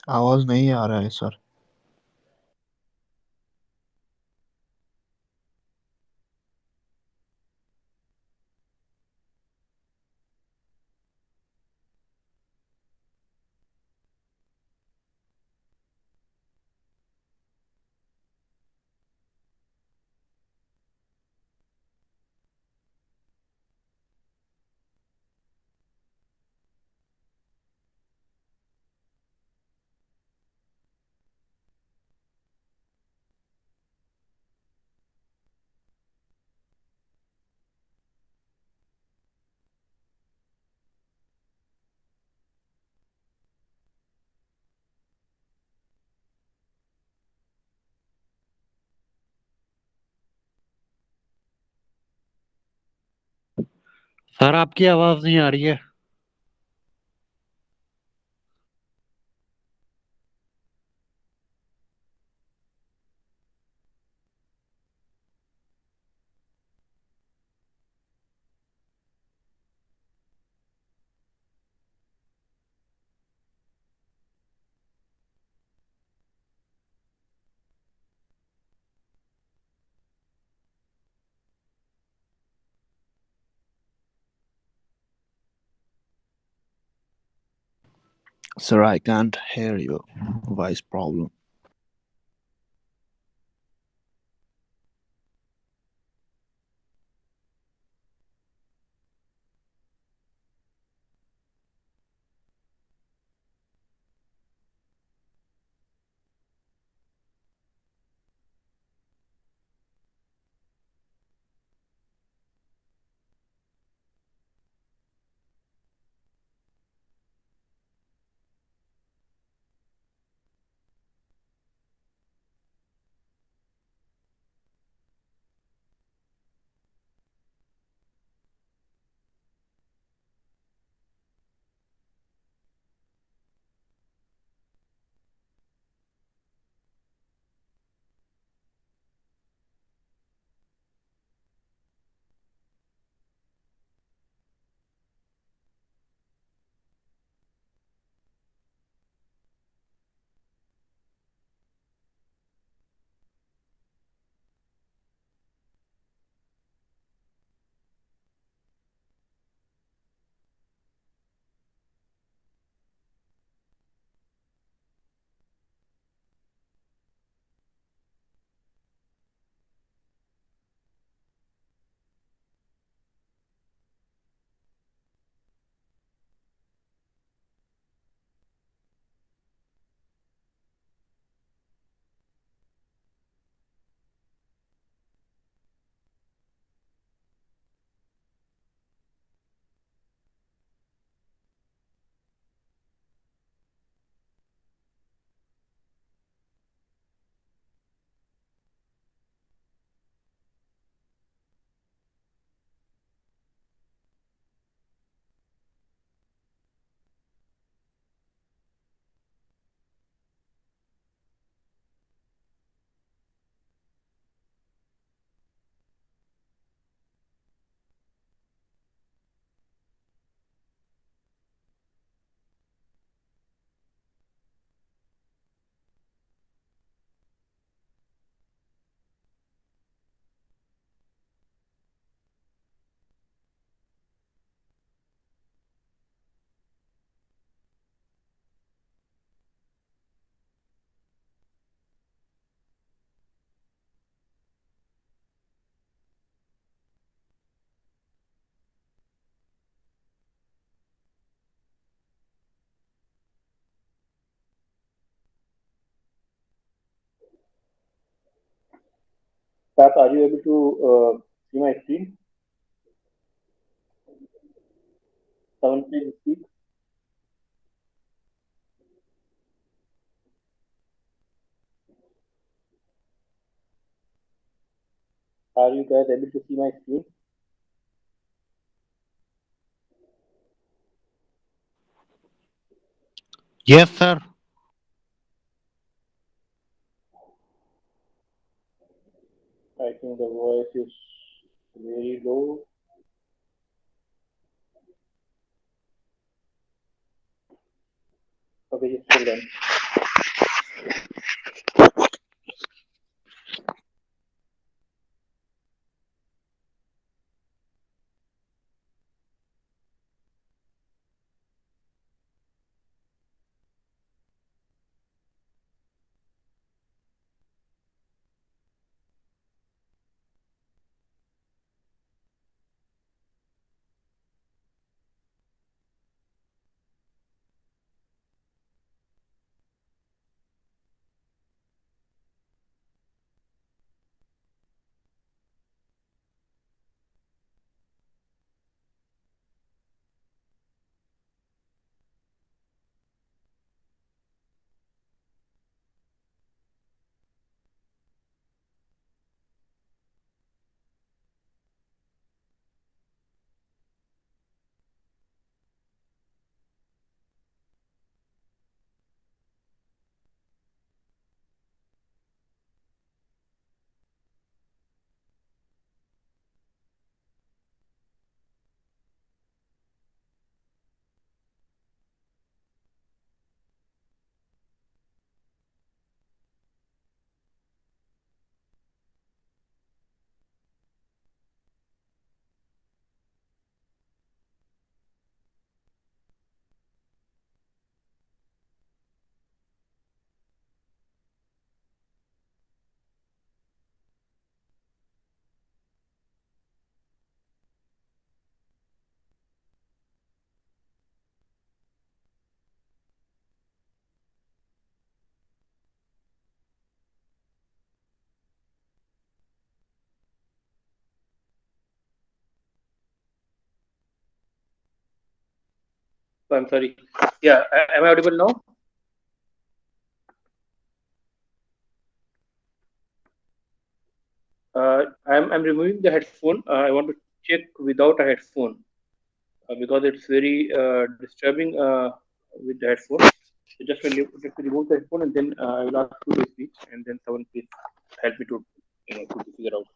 आवाज नहीं आ रहा है सर। सर आपकी आवाज नहीं आ रही है। Sir, I can't hear you. Voice problem. Pat, are you able to see my screen? Someone please speak. Are you guys able to see my screen? Yes sir. I think the voice is very low. Okay, just hold on. I'm sorry. Yeah, am I audible now? I'm removing the headphone. I want to check without a headphone because it's very disturbing with the headphone. So just remove the headphone and then I will ask you to speak and then someone please help me to to figure out.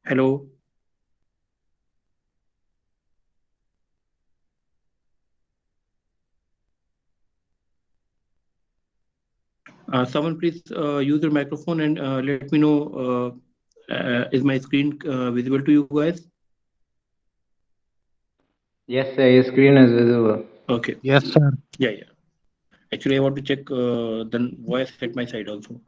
Hello. Someone please use your microphone and let me know is my screen visible to you guys? Yes, sir, your screen is visible. Okay. Yes, sir. Yeah. Actually, I want to check the voice at my side also.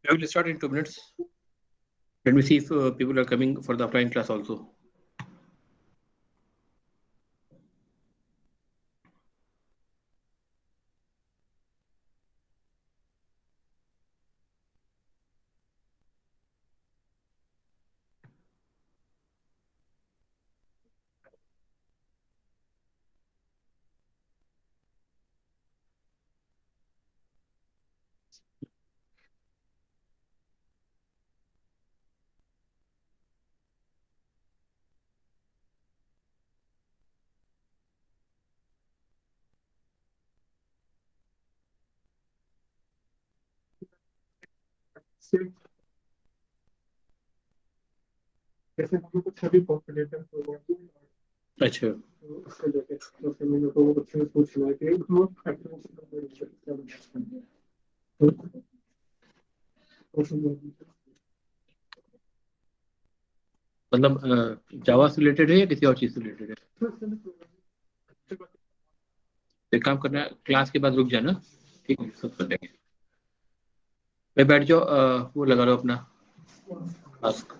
I will start in 2 minutes. Let me see if people are coming for the offline class also. जैसे हम लोग को छवि competition programme अच्छा तो उसको लेके तो फिर मैंने तो बच्चे ने पूछना है कि वो मतलब जावा से रिलेटेड है या किसी और चीज से रिलेटेड है? एक काम करना, क्लास के बाद रुक जाना, ठीक है, सब कर लेंगे। मैं बैठ जाओ, वो लगा लो अपना टास्क।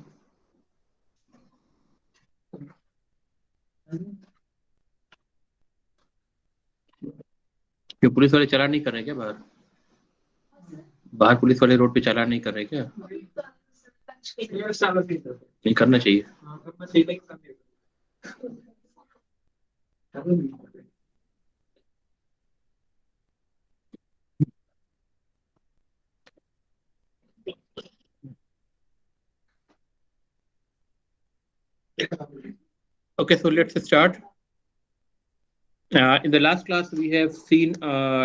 क्यों पुलिस वाले चालान नहीं कर रहे क्या बाहर? बाहर पुलिस वाले रोड पे चालान नहीं कर रहे क्या? नहीं करना चाहिए। Okay, so let's start. In the last class, we have seen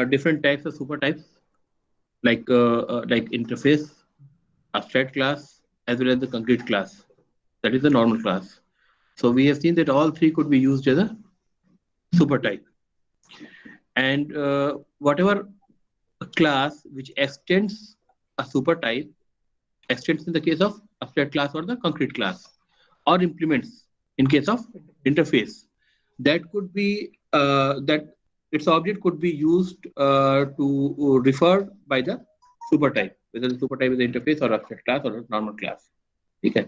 different types of super types, like interface, abstract class, as well as the concrete class. That is the normal class. So we have seen that all three could be used as a super type. And whatever class which extends a super type, extends in the case of abstract class or the concrete class, or implements in case of interface, that could be that its object could be used to refer by the super type, whether the super type is the interface or abstract class or a normal class. ठीक है,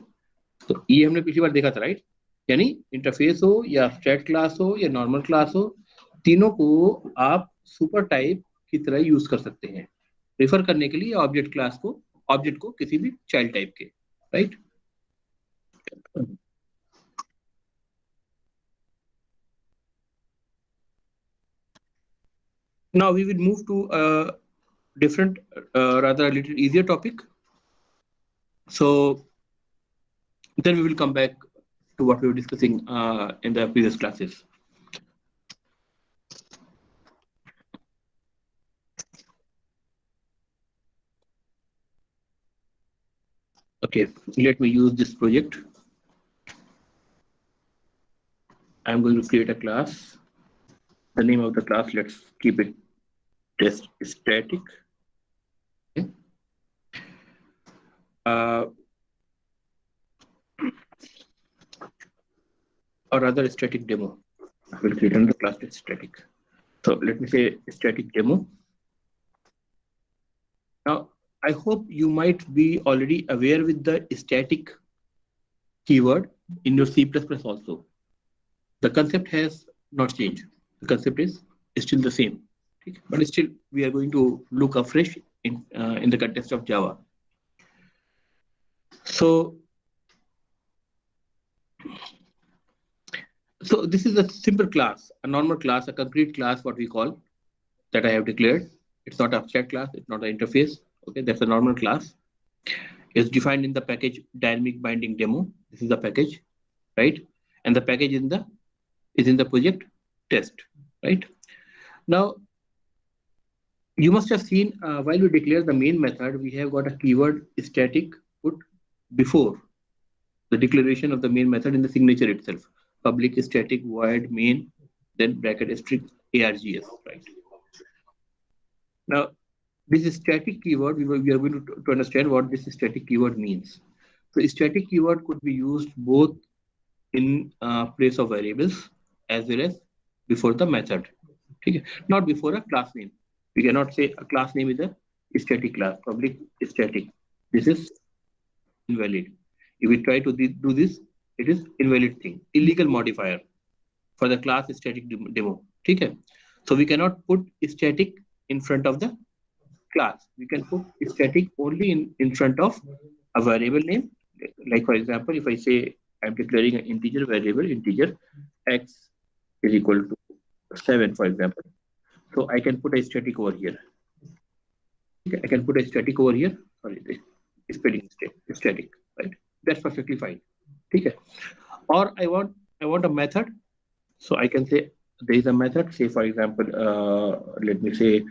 तो ये हमने पिछली बार देखा था, right? यानी interface हो या abstract क्लास हो या नॉर्मल क्लास हो, तीनों को आप सुपर टाइप की तरह यूज कर सकते हैं रेफर करने के लिए ऑब्जेक्ट क्लास को, ऑब्जेक्ट को किसी भी चाइल्ड टाइप के, right? Now we will move to a different, rather a little easier topic. So then we will come back to what we were discussing in the previous classes. Okay, let me use this project. I'm going to create a class. The name of the class, let's keep it test static. Okay. Or rather static demo. I will create another class that's static. So let me say static demo. Now, I hope you might be already aware with the static keyword in your C++ also. The concept has not changed. The concept is still the same, but still we are going to look afresh in the context of Java. So this is a simple class, a normal class, a concrete class, what we call, that I have declared. It's not an abstract class, it's not an interface. Okay, that's a normal class. It's defined in the package dynamic binding demo. This is the package, right? And the package is in the project test, right? Now, you must have seen while we declare the main method, we have got a keyword static put before the declaration of the main method in the signature itself. Public static void main, then bracket strict args, right? Now, this static keyword, we are going to understand what this static keyword means. So static keyword could be used both in place of variables as well as before the method. Okay? Not before a class name. We cannot say a class name is a static class, public static. This is invalid. If we try to do this, it is invalid thing, illegal modifier for the class static demo. Okay? So we cannot put static in front of the class. We can put static only in front of a variable name. Like for example, if I say I'm declaring an integer variable, integer x is equal to 7, for example. So I can put a static over here. Okay, I can put a static over here. Sorry, spelling mistake. Static, right? That's perfectly fine. Okay. Or I want a method. So I can say there is a method. Say for example, let me say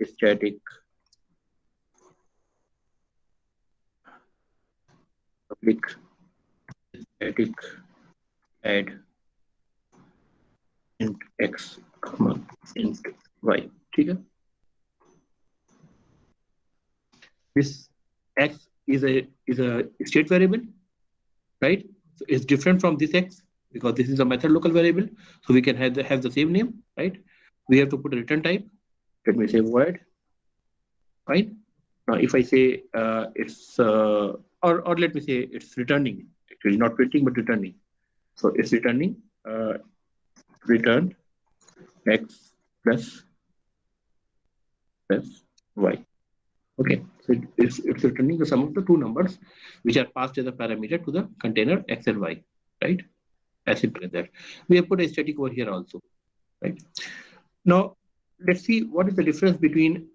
static public static add int x int y. Okay. This x is a state variable, right? So it's different from this x because this is a method local variable. So we can have the same name, right? We have to put a return type. Let me say void. Right? Now, if I say it's or let me say it's returning, actually not printing but returning. So it's returning return x plus y. Okay, so it's returning the sum of the two numbers which are passed as a parameter to the container x and y, right? As simple as that. We have put a static over here also, right? Now, let's see what is the difference between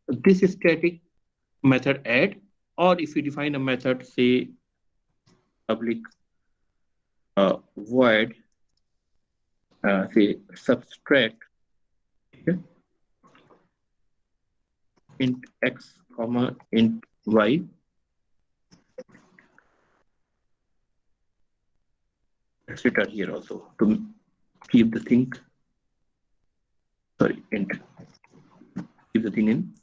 this static method add, or if we define a method, say public void say subtract, okay, int x comma int y. Etc. here also to keep the thing, sorry, int, keep the thing in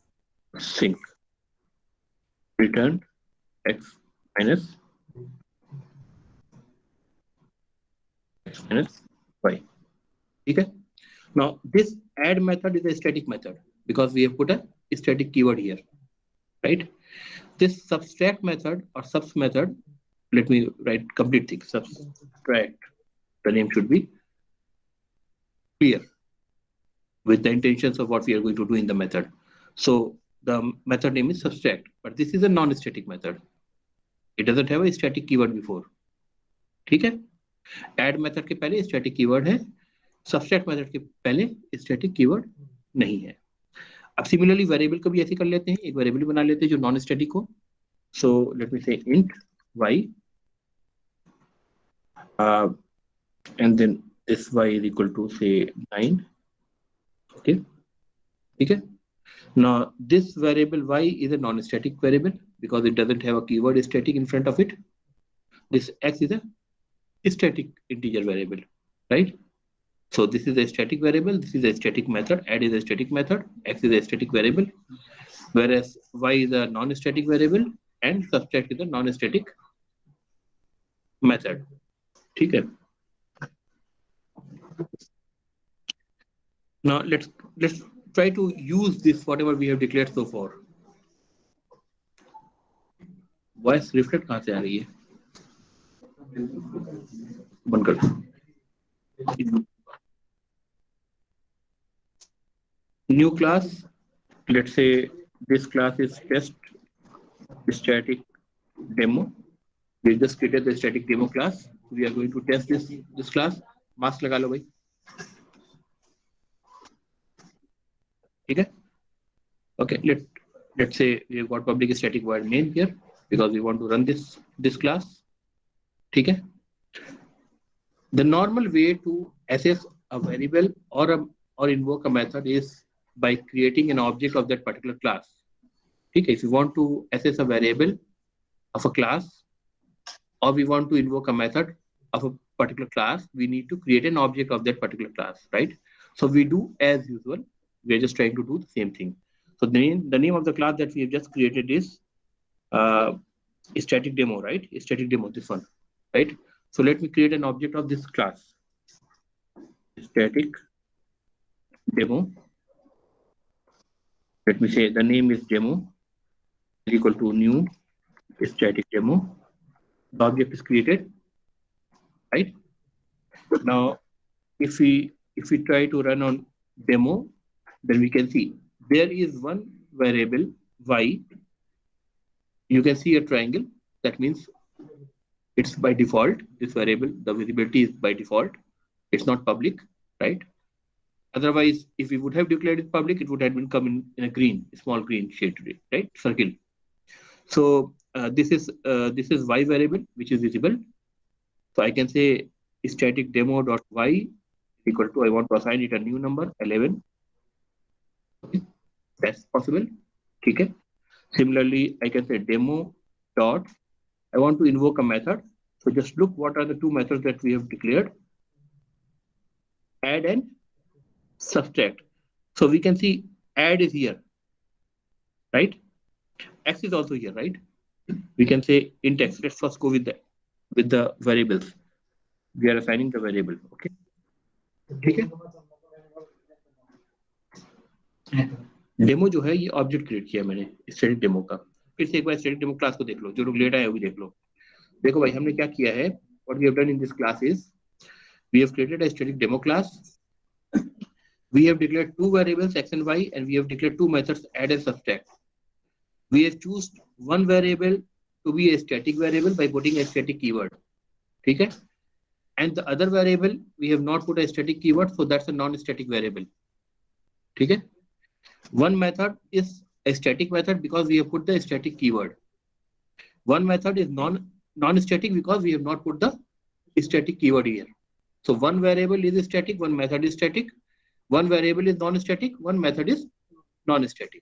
sync. Return x minus y. Okay. Now this add method is a static method because we have put a static keyword here, right? This subtract method or subs method, let me write complete thing. Subtract, the name should be clear with the intentions of what we are going to do in the method. So the method name is subtract, but this is a non-static method. It doesn't have a static keyword before. ठीक है? Add method के पहले static keyword है, subtract method के पहले static keyword नहीं है. अब similarly variable को भी ऐसे कर लेते हैं, एक variable बना लेते हैं जो non-static हो. So let me say int y, and then this y is equal to say 9. Okay. Okay. Now this variable y is a non-static variable because it doesn't have a keyword static in front of it. This x is a static integer variable, right? So this is a static variable, this is a static method, add is a static method, x is a static variable, whereas y is a non-static variable and subtract is a non-static method. Okay. Now let's try to use this whatever we have declared so far. Voice reflect कहाँ से आ रही है? बंद कर दो. New class, let's say this class is test static demo. We just created the static demo class. We are going to test this class. Mask लगा लो भाई. ठीक है? Okay, let's say we have got public static void main here because we want to run this class. ठीक है? The normal way to assess a variable or invoke a method is by creating an object of that particular class. Okay, if you want to assess a variable of a class or we want to invoke a method of a particular class, we need to create an object of that particular class, right? So we do as usual. We are just trying to do the same thing. So the name of the class that we have just created is static demo, right? Static demo, this one, right? So let me create an object of this class. Static demo. Let me say the name is demo is equal to new static demo. The object is created, right? Now, if we try to run on demo, then we can see there is one variable y. You can see a triangle. That means it's by default. This variable, the visibility is by default. It's not public, right? Otherwise, if we would have declared it public, it would have been come in a green, small green shade today, right? Circle. So this is y variable which is visible. So I can say static demo dot y equal to, I want to assign it a new number 11. Okay. That's possible. Okay. Similarly, I can say demo dot, I want to invoke a method. So just look what are the two methods that we have declared. Add and subtract. So we can see add is here, right? X is also here, right? We can say int x. Let's first go with the variables. We are assigning the variable. Okay. ठीक है? Demo जो है ये object create किया मैंने static demo का. फिर से एक बार स्टैटिक डेमो क्लास को देख लो, जो लोग लेट आए वो भी देख लो. देखो भाई हमने क्या किया है, what we have done in this class is we have created a static demo class. We have declared two variables x and y, and we have declared two methods add and subtract. We have chosen one variable to be a static variable by putting a static keyword. ठीक है? And the other variable we have not put a static keyword, so that's a non-static variable. ठीक है? One method is a static method because we have put the static keyword. One method is non-static because we have not put the static keyword here. So one variable is static, one method is static, one variable is non-static, one method is non-static.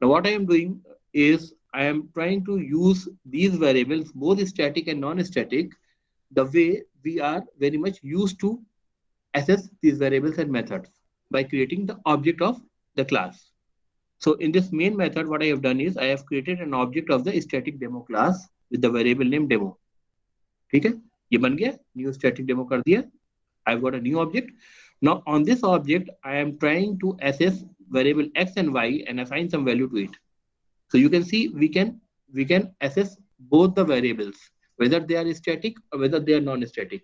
Now what I am doing is I am trying to use these variables, both static and non-static, the way we are very much used to assess these variables and methods by creating the object of the class. So in this main method, what I have done is I have created an object of the static demo class with the variable name demo. ठीक है, ये बन गया, new static demo कर दिया. I've got a new object. Now on this object, I am trying to assess variable x and y and assign some value to it. So you can see we can assess both the variables, whether they are static or whether they are non-static.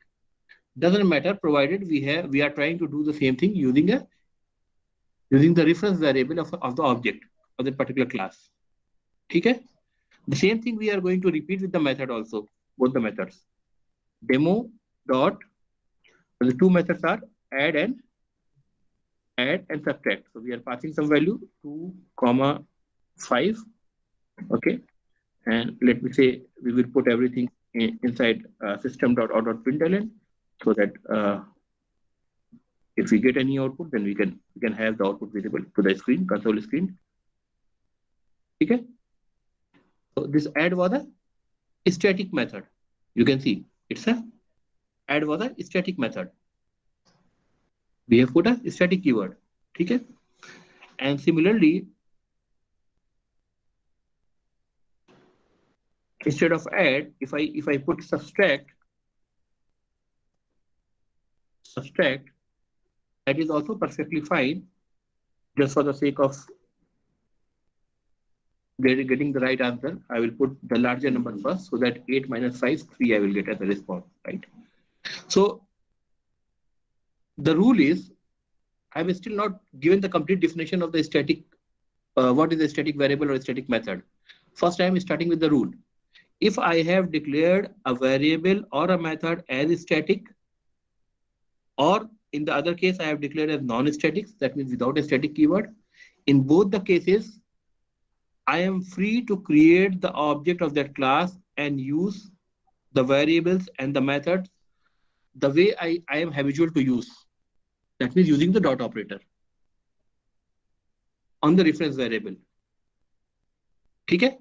Doesn't matter, provided we are trying to do the same thing using the reference variable of the object of the particular class. Okay? The same thing we are going to repeat with the method also, both the methods. Demo dot, the two methods are add and subtract. So we are passing some value 2, 5. Okay, and let me say we will put everything inside system.out.println, so that if we get any output, then we can have the output visible to the screen, console screen. Okay, so this add was a static method. You can see it's a add was a static method. We have put a static keyword. Okay, and similarly, instead of add, if I put subtract, that is also perfectly fine, just for the sake of getting the right answer. I will put the larger number first, so that 8 minus 5, 3 I will get as a response, right? So the rule is, I have still not given the complete definition of the static, what is a static variable or a static method. First, I am starting with the rule. If I have declared a variable or a method as static, or in the other case, I have declared as non-static, that means without a static keyword, in both the cases, I am free to create the object of that class and use the variables and the methods the way I am habitual to use. That means using the dot operator on the reference variable. ठीक है?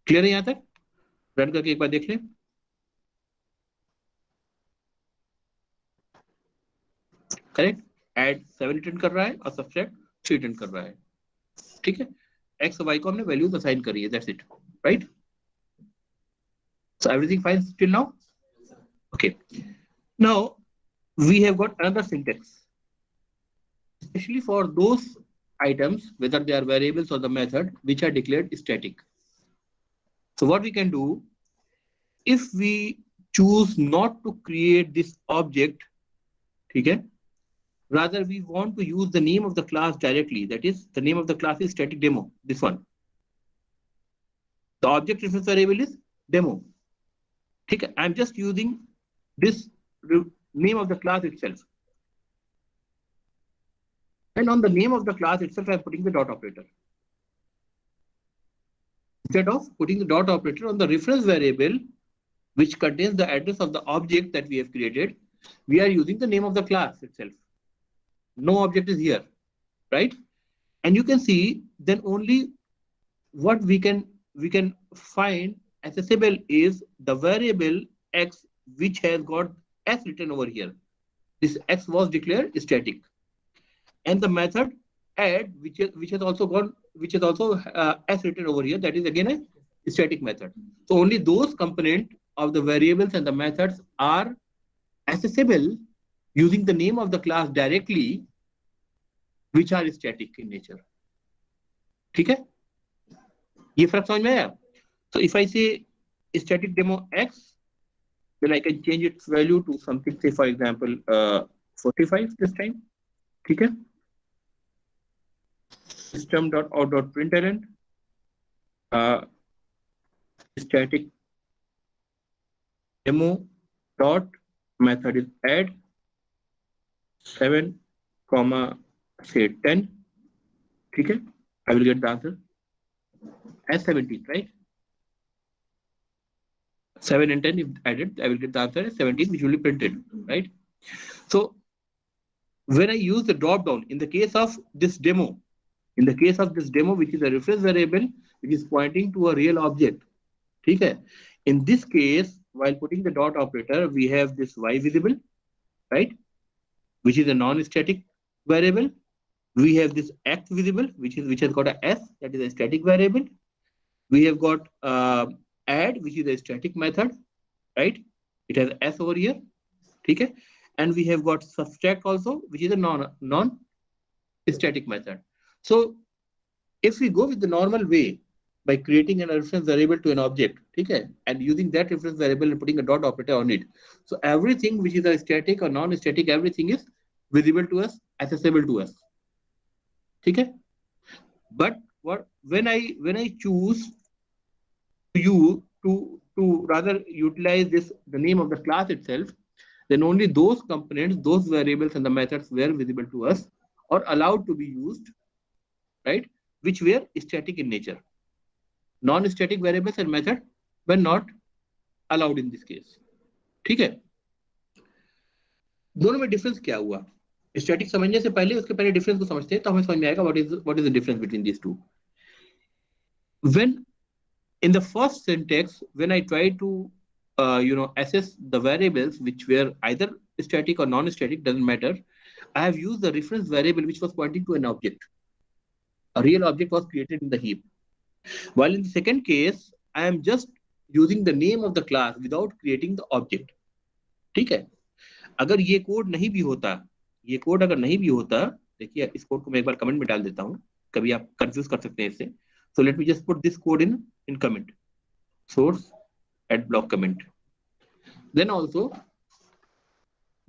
Clear है यहाँ तक? Run करके एक बार देख लें. Correct? Add 7 return कर रहा है और subtract 3 रिटर्न कर रहा है. ठीक है? X और Y को हमने values assign करी है. That's it. Right? So everything fine till now? Okay. Now we have got another syntax, especially for those items, whether they are variables or the method, which are declared static. So what we can do, if we choose not to create this object, okay, rather we want to use the name of the class directly. That is, the name of the class is static demo, this one. The object reference variable is demo. Okay, I'm just using this name of the class itself. And on the name of the class itself, I'm putting the dot operator. Instead of putting the dot operator on the reference variable, which contains the address of the object that we have created, we are using the name of the class itself. No object is here, right? And you can see then only what we can find accessible is the variable x, which has got s written over here. This x was declared static, and the method add, which has also s written over here. That is again a static method. So only those components of the variables and the methods are accessible using the name of the class directly, which are static in nature. ठीक है? ये फर्क समझ में आया? So if I say static demo x, then I can change its value to something, say for example 45 this time. ठीक है? System.out.println static demo dot method is add 7, say 10. Okay, I will get the answer as 17, right? 7 and 10 if added, I will get the answer as 17, which will be printed, right? So when I use the drop down in the case of this demo, which is a reference variable which is pointing to a real object, okay? In this case, while putting the dot operator, we have this y visible, right, which is a non-static variable. We have this x visible, which has got a s, that is a static variable. We have got add, which is a static method, right? It has s over here, okay? And we have got subtract also, which is a non-static method. So if we go with the normal way by creating a reference variable to an object, okay, and using that reference variable and putting a dot operator on it, so everything which is a static or non-static, everything is visible to us, accessible to us, okay? But when I choose to rather utilize the name of the class itself, then only those components, those variables and the methods were visible to us or allowed to be used, right, which were static in nature. Non-static variables and method were not allowed in this case, ठीक है? दोनों में difference क्या हुआ? Static समझने से पहले उसके पहले डिफरेंस को समझते हैं तो हमें समझ में आएगा what is the difference between these two. When in the first syntax, when I try to assess the variables which were either static or non-static, doesn't matter, I have used the reference variable which was pointing to an object. A real object was created in the heap. While in the second case, I am just using the name of the class without creating the object. ठीक है? अगर ये code नहीं भी होता, देखिए इस code को मैं एक बार कमेंट में डाल देता हूँ, कभी आप कंफ्यूज कर सकते हैं इससे. So let me just put this code in comment. Source at block comment. Then also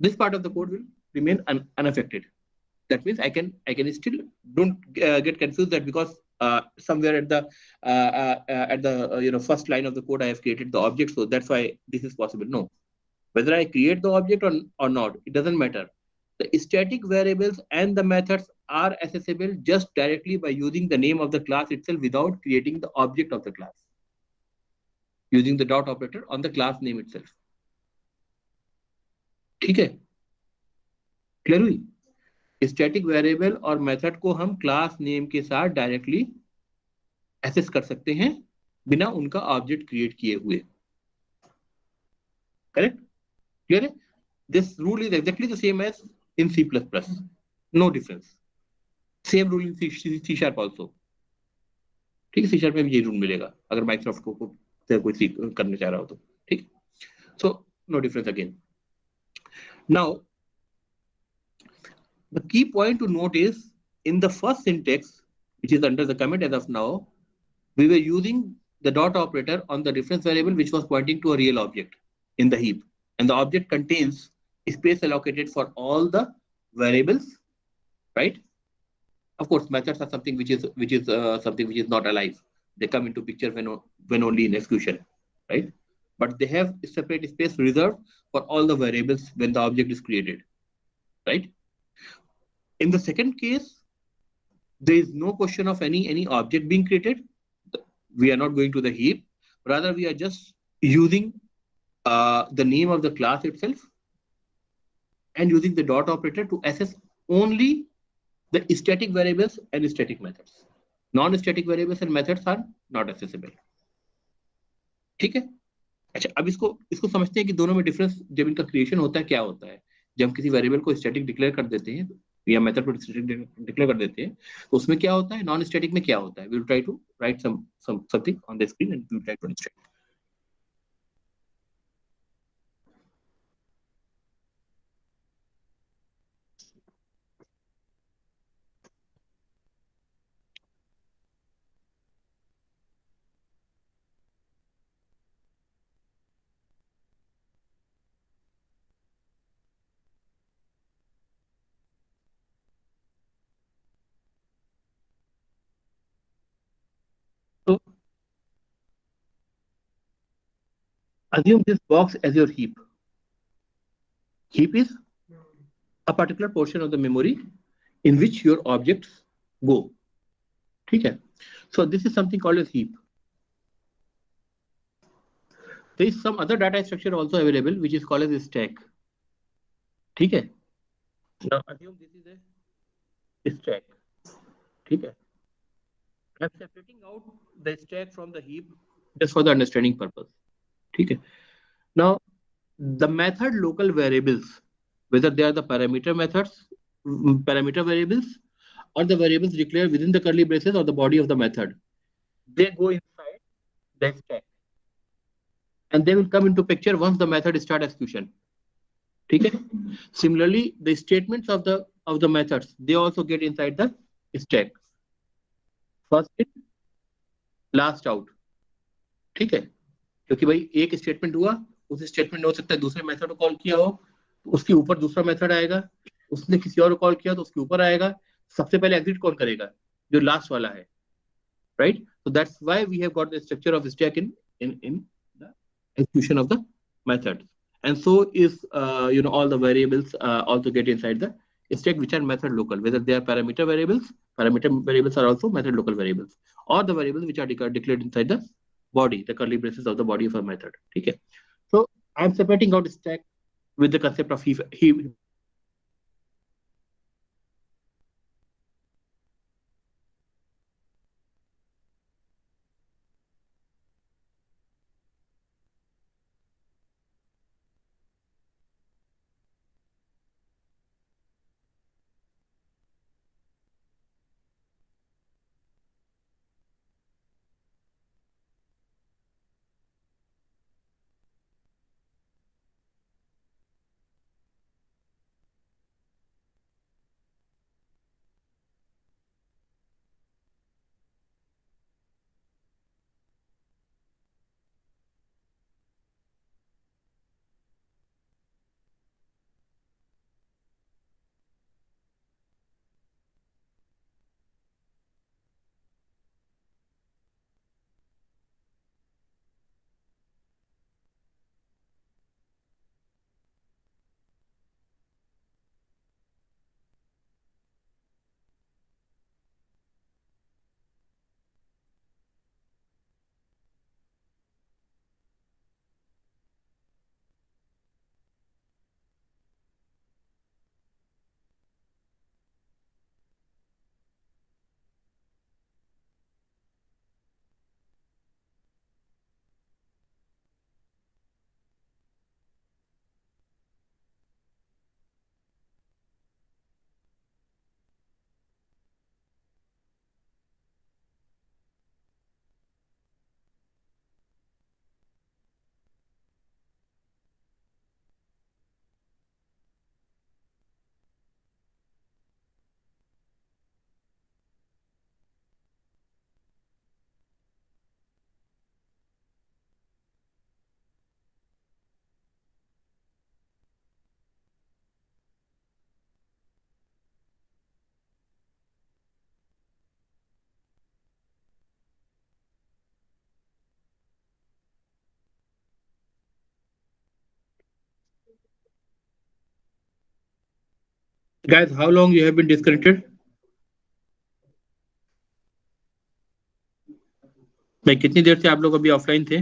this part of the code will remain unaffected. That means I can still don't get confused that because somewhere at the first line of the code I have created the object, so that's why this is possible. No, whether I create the object or not, it doesn't matter. The static variables and the methods are accessible just directly by using the name of the class itself without creating the object of the class, using the dot operator on the class name itself. ठीक है? Clear हुई? Static variable और method को हम class name के साथ directly access कर सकते हैं बिना उनका ऑब्जेक्ट क्रिएट किए हुए. करेक्ट? क्लियर है? This rule is exactly the same as in C++. No difference. Same rule in C# also. ठीक है? C# में भी यही रूल मिलेगा अगर माइक्रोसॉफ्ट को कोई करने चाह रहा हो तो. ठीक? So no difference again. Now the key point to note is in the first syntax, which is under the comment as of now, we were using the dot operator on the reference variable which was pointing to a real object in the heap, and the object contains space allocated for all the variables, right? Of course, methods are something which is not alive. They come into picture when only in execution, right? But they have a separate space reserved for all the variables when the object is created, right? In the second case, there is no question of any object being created. We are not going to the heap. Rather, we are just using the name of the class itself and using the dot operator to access only the static variables and static methods. Non-static variables and methods are not accessible. ठीक है? अच्छा, अब इसको समझते हैं कि दोनों में डिफरेंस जब इनका क्रिएशन होता है क्या होता है. जब हम किसी वेरिएबल को स्टैटिक डिक्लेयर कर देते हैं या मेथड को डिक्लेयर कर देते हैं तो उसमें क्या होता है, नॉन स्टैटिक में क्या होता है. We will try to write something on the screen and we will try to understand. Assume this box as your heap. Heap is a particular portion of the memory in which your objects go. Okay? So this is something called as heap. There is some other data structure also available which is called as a stack. ठीक है. Now assume this is a stack. ठीक है. I'm separating out the stack from the heap just for the understanding purpose. ठीक है. Now the method local variables, whether they are the parameter variables, or the variables declared within the curly braces or the body of the method, they go inside the stack, and they will come into picture once the method start execution. Okay. Similarly, the statements of the methods, they also get inside the stack. First in, last out. ठीक है. क्योंकि भाई एक statement हुआ, उस statement ने हो सकता है दूसरे मेथड को कॉल किया हो, तो उसके ऊपर दूसरा मेथड आएगा, उसने किसी और को कॉल किया तो उसके ऊपर आएगा. सबसे पहले एग्जिट कौन करेगा? जो लास्ट वाला है, right? So that's why we have got the structure of stack in the execution of the method. And so is all the variables also get inside the stack, which are method local, whether they are parameter variables. Parameter variables are also method local variables, or the variables which are declared inside the body, the curly braces of the body of a method. Okay. So I'm separating out stack with the concept of heap. Guys, how long you have been disconnected? भाई कितनी देर से आप लोग अभी offline थे?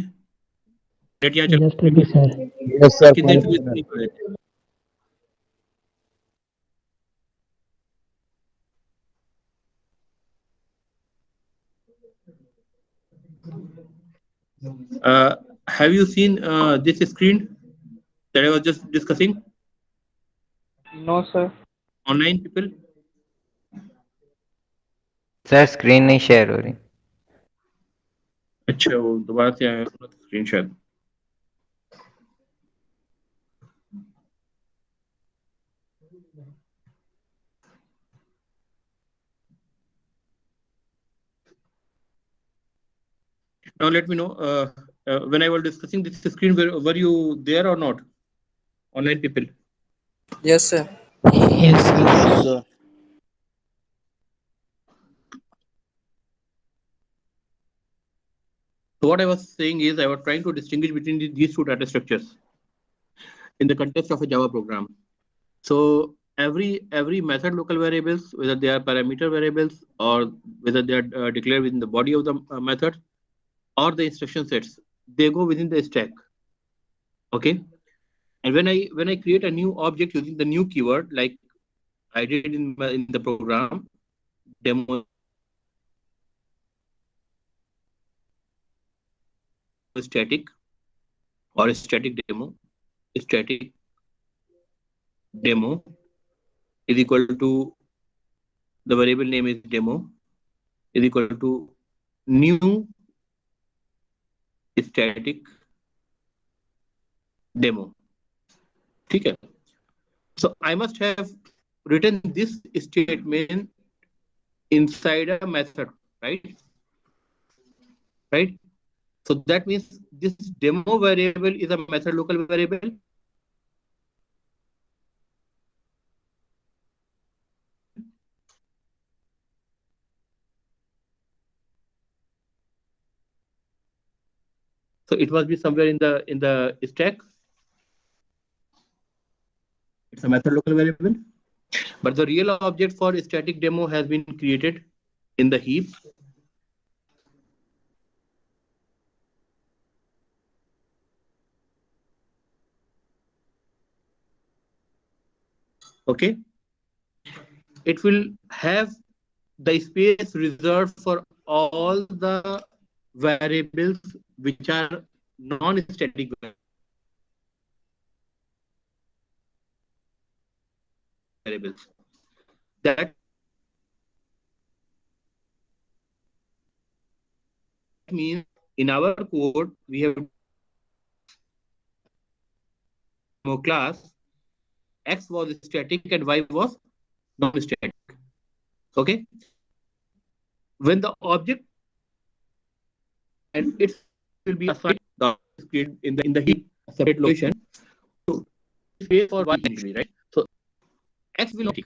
Net यहाँ चल Yes, sir. कितनी देर से disconnect हो रहे थे? Have you seen this screen that I was just discussing? No, sir. Online people? Sir screen नहीं शेयर हो रही. अच्छा, वो दोबारा से आया स्क्रीन शायद. Now let me know when I was discussing this screen, were you there or not? Online people. Yes, sir. Yes, sir. So what I was saying is I was trying to distinguish between these two data structures in the context of a Java program. So every method local variables, whether they are parameter variables or whether they are declared within the body of the method or the instruction sets, they go within the stack. Okay. And when I create a new object using the new keyword, like I did in the program demo static or static demo is equal to the variable name is demo is equal to new static demo. Okay. So I must have written this statement inside a method, right? Right. So that means this demo variable is a method local variable. So it must be somewhere in the stack. It's a method local variable. But the real object for static demo has been created in the heap. Okay. It will have the space reserved for all the variables which are non-static variables. That means in our code we have demo class X was static and Y was non-static. Okay. When the object and it will be assigned in the heap separate location. So space for Y initially, right? So X will not.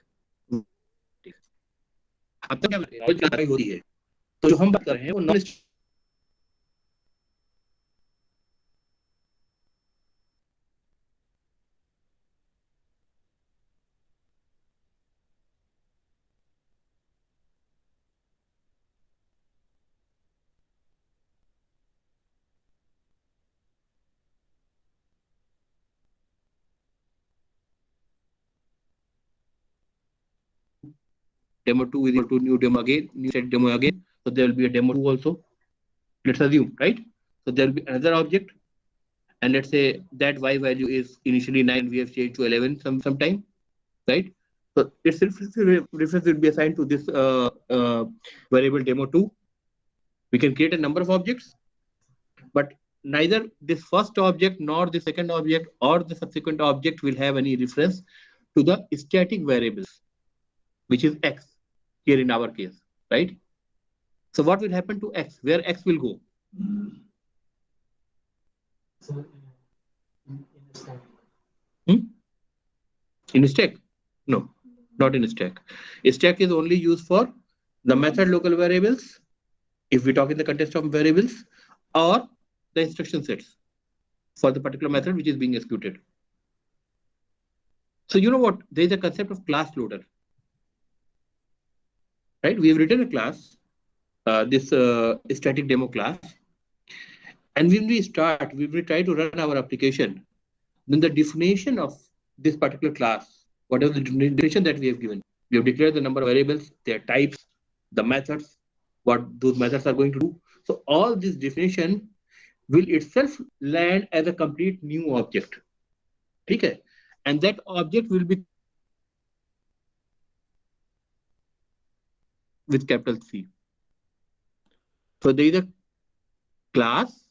अब तक क्या होती है? तो जो हम बात कर रहे हैं वो non demo 2 is equal to new demo again, new set demo again. So there will be a demo 2 also. Let's assume, right? So there will be another object. And let's say that Y value is initially 9, we have changed to 11 sometime, right? So its reference will be assigned to this variable demo 2. We can create a number of objects, but neither this first object nor the second object or the subsequent object will have any reference to the static variables, which is X here in our case, right? So what will happen to X? Where X will go? In a stack? No, not in a stack. A stack is only used for the method local variables, if we talk in the context of variables, or the instruction sets for the particular method which is being executed. So you know what? There is a concept of class loader. Right? We have written a class, this static demo class. And when we start, we will try to run our application. Then the definition of this particular class, whatever the definition that we have given, we have declared the number of variables, their types, the methods, what those methods are going to do. So all this definition will itself land as a complete new object. Okay? And that object will be with capital C. So there is a class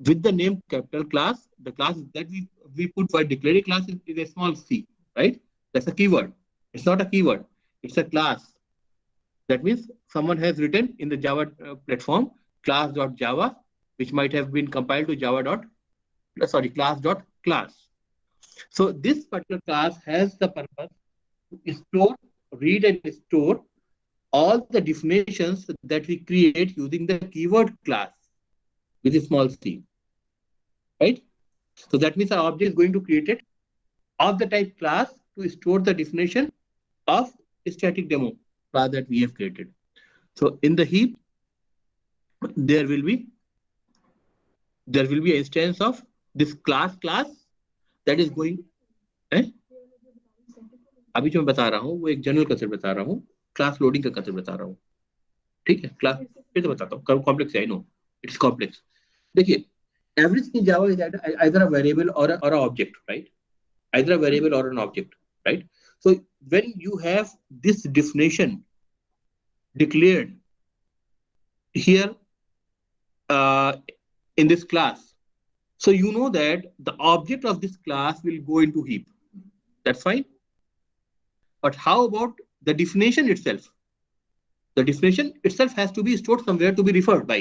with the name capital class. The class that we put for declaring class is a small c, right? That's a keyword. It's not a keyword. It's a class. That means someone has written in the Java platform class.java, which might have been compiled to class.class. So this particular class has the purpose to read and store all the definitions that we create using the keyword class with a small c, right? So that means our object is going to create it of the type class to store the definition of a static demo class that we have created. So in the heap, there will be an instance of this class that is going अभी जो मैं बता रहा हूँ वो एक general concept बता रहा हूँ, क्लास लोडिंग का कंसेप्ट बता रहा हूँ, ठीक है। क्लास फिर से बताता हूँ, कॉम्प्लेक्स है, आई नो इट्स कॉम्प्लेक्स। देखिए, everything in Java is either a variable or an object, right? Either a variable or an object, right? So when you have this definition declared here in this class, so you know that the object of this class will go into heap. That's fine. But how about the definition itself? The definition itself has to be stored somewhere to be referred by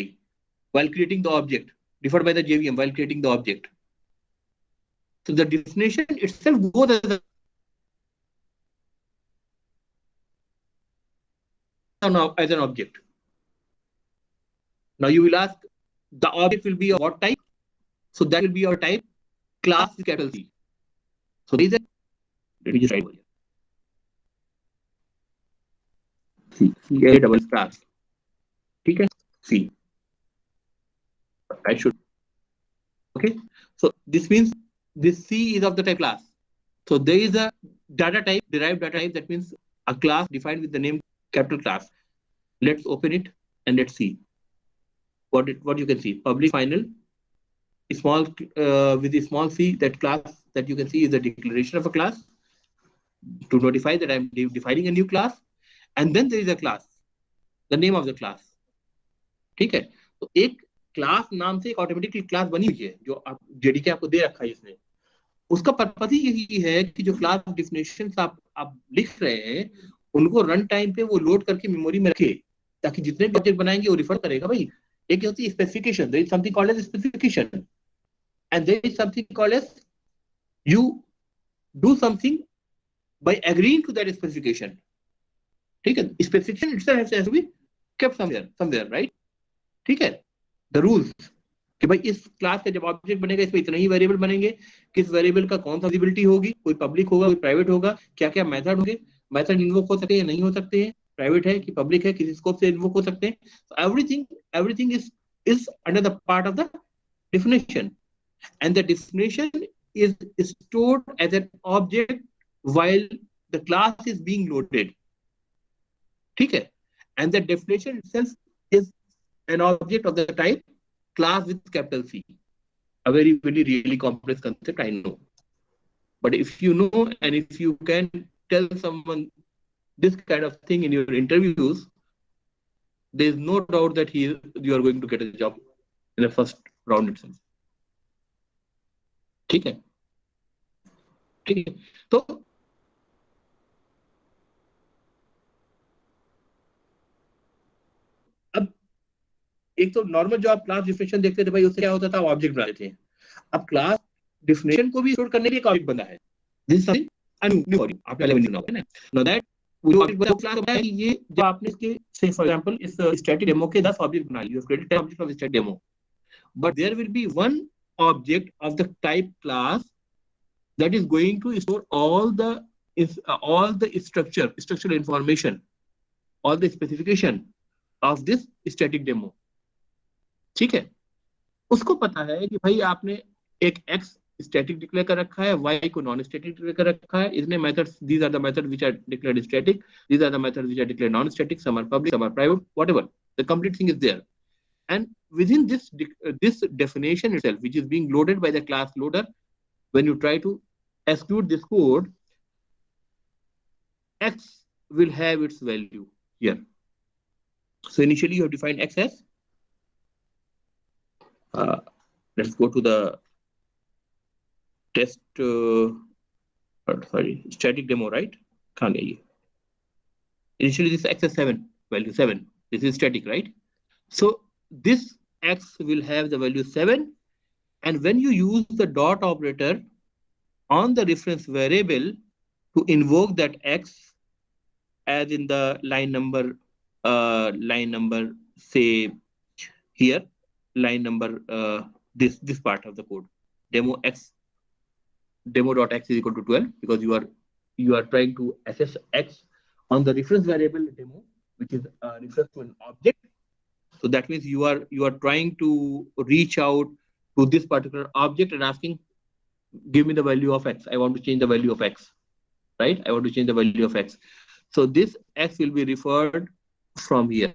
while creating the object, referred by the JVM while creating the object. So the definition itself goes as an object. Now you will ask, the object will be of what type? So that will be our type, class is capital C. So these are, let me just write over here. C double class. Okay, C. I should. Okay, so this means this C is of the type class. So there is a data type, derived data type, that means a class defined with the name capital class. Let's open it and let's see what you can see. Public final, small with the small c, that class that you can see is a declaration of a class to notify that I'm defining a new class, and then there is a class, the name of the class. ठीक है, तो एक class नाम से एक automatically class बनी हुई है जो आप जेडीके आपको दे रखा है इसने। उसका पर्पस ही यही है कि जो क्लास डिफिनेशन आप लिख रहे हैं उनको रन टाइम पे वो लोड करके मेमोरी में रखे, ताकि जितने भी ऑब्जेक्ट बनाएंगे वो रिफर करेगा। भाई एक होती है specification, there is something called as specification and there is something called as you do something by agreeing to that specification. ठीक है, specification itself has to be kept somewhere right. ठीक है, द रूल्स कि भाई इस class का जब object बनेगा इसमें इतने ही वेरिएबल बनेंगे, किस वेरिएबल का कौन सा विजिबिलिटी होगी, कोई पब्लिक होगा कोई प्राइवेट होगा, क्या क्या मेथड होंगे, मेथड इन्वोक हो सकते हैं नहीं हो सकते हैं, प्राइवेट है कि पब्लिक है, किसी स्कोप से इन्वोक हो सकते हैं। Everything is under the part of the definition, and the definition is stored as an object while the class is being loaded. ठीक है, and the definition itself is an object of the type class with capital C. A very really complex concept, I know, but if you know and if you can tell someone this kind of thing in your interviews, there is no doubt that you are going to get a job in the first round itself. ठीक है, ठीक है। तो अब एक तो normal जो आप क्लास डिफिनेशन देखते थे भाई, उससे क्या होता था, ऑब्जेक्ट बना लेते हैं। अब क्लास डिफिनेशन को भी स्टोर करने के लिए एक ऑब्जेक्ट बना है, this is something new for you, आपने अलग न्यू ना नो दैट वो ऑब्जेक्ट बना क्लास बनाया कि ये जब आपने इसके से फॉर एग्जांपल इस स्टैटिक डेमो के 10 ऑब्जेक्ट बना लिए, you have created 10 object of static demo, but there will be one object of the type class that is going to store all the structural information, all the specification of this static demo. ठीक है, उसको पता है कि भाई आपने एक x static declare कर रखा है, y को नॉन स्टैटिक डिक्लेयर कर रखा है, इसने methods, these are the methods which are declared static, these are the methods which are declared non static, some are public, some are private, whatever, the complete thing is there. And within this definition itself, which is being loaded by the class loader, when you try to execute this code, x will have its value here. So initially you have defined x as, let's go to the test, static demo, right? Initially this x is 7, value 7. This is static, right? So this x will have the value 7, and when you use the dot operator on the reference variable to invoke that x, as in the line number say here, line number this part of the code, demo.x is equal to 12, because you are trying to assess x on the reference variable demo, which is refers to an object. So that means you are trying to reach out to this particular object and asking give me the value of x. I want to change the value of x, right? I want to change the value of x. So this x will be referred from here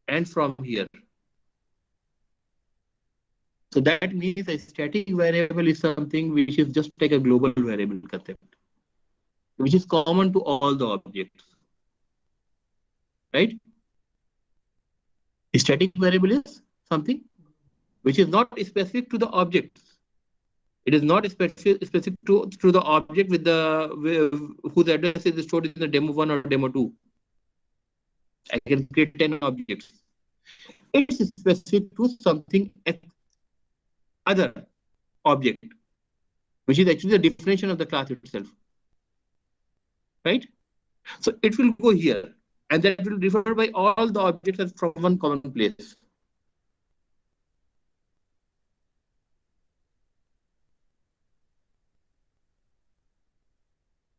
and from here. So that means a static variable is something which is just like a global variable concept, which is common to all the objects, right? A static variable is something which is not specific to the objects. It is not specific to the object with whose address is stored in the demo 1 or demo 2. I can create 10 objects. It's specific to something other object, which is actually the definition of the class itself, right? So it will go here, and that will refer by all the objects as from one common place.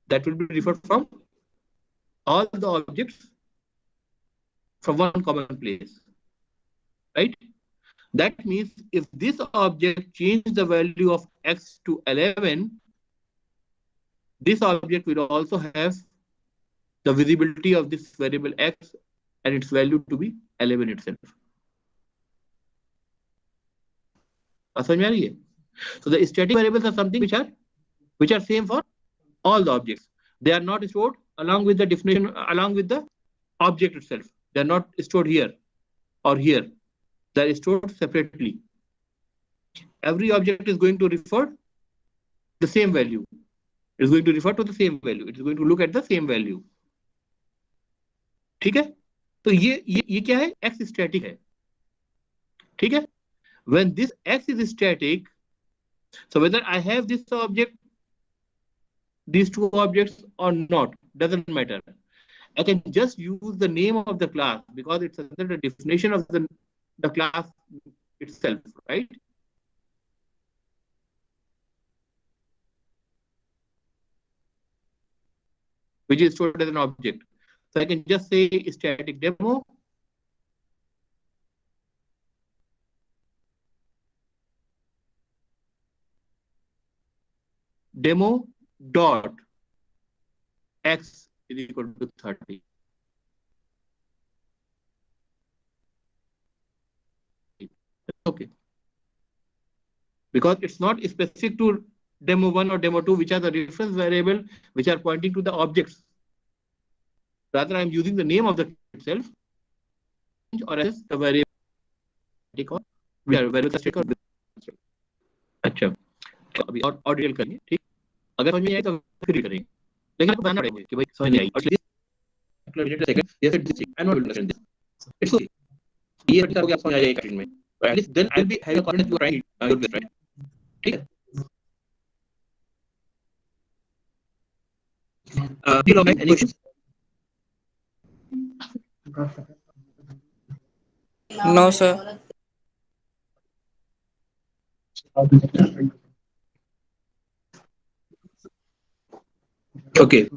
That will be referred from all the objects from one common place, right? That means if this object changes the value of x to 11, this object will also have the visibility of this variable x and its value to be 11 itself. समझ में आ रही है? So the static variables are something which are same for all the objects. They are not stored along with the definition, along with the object itself. They are not stored here or here. They are stored separately. Every object is going to refer the same value. It is going to refer to the same value. It is going to look at the same value. ठीक है? तो ये क्या है? X static है. ठीक है? When this X is static, so whether I have this object, these two objects or not, doesn't matter. I can just use the name of the class because it's under the definition of the class itself, right? Which is stored as an object. So I can just say static demo. Demo dot x is equal to 30. Okay. Because it's not specific to demo 1 or demo 2, which are the reference variable, which are pointing to the objects. Rather, I'm using the name of the itself, or as the variable. We are variable static or अच्छा अभी और detail करेंगे, ठीक? अगर समझ में आए तो फिर करेंगे, लेकिन आपको बताना पड़ेगा कि भाई समझ नहीं आई और second yes I'm not understand this. It's okay. ये करोगे आप समझ आ जाएगा में. At least then I'll be having a confidence you are trying your best, right? ठीक है? Any questions? No, sir. Okay.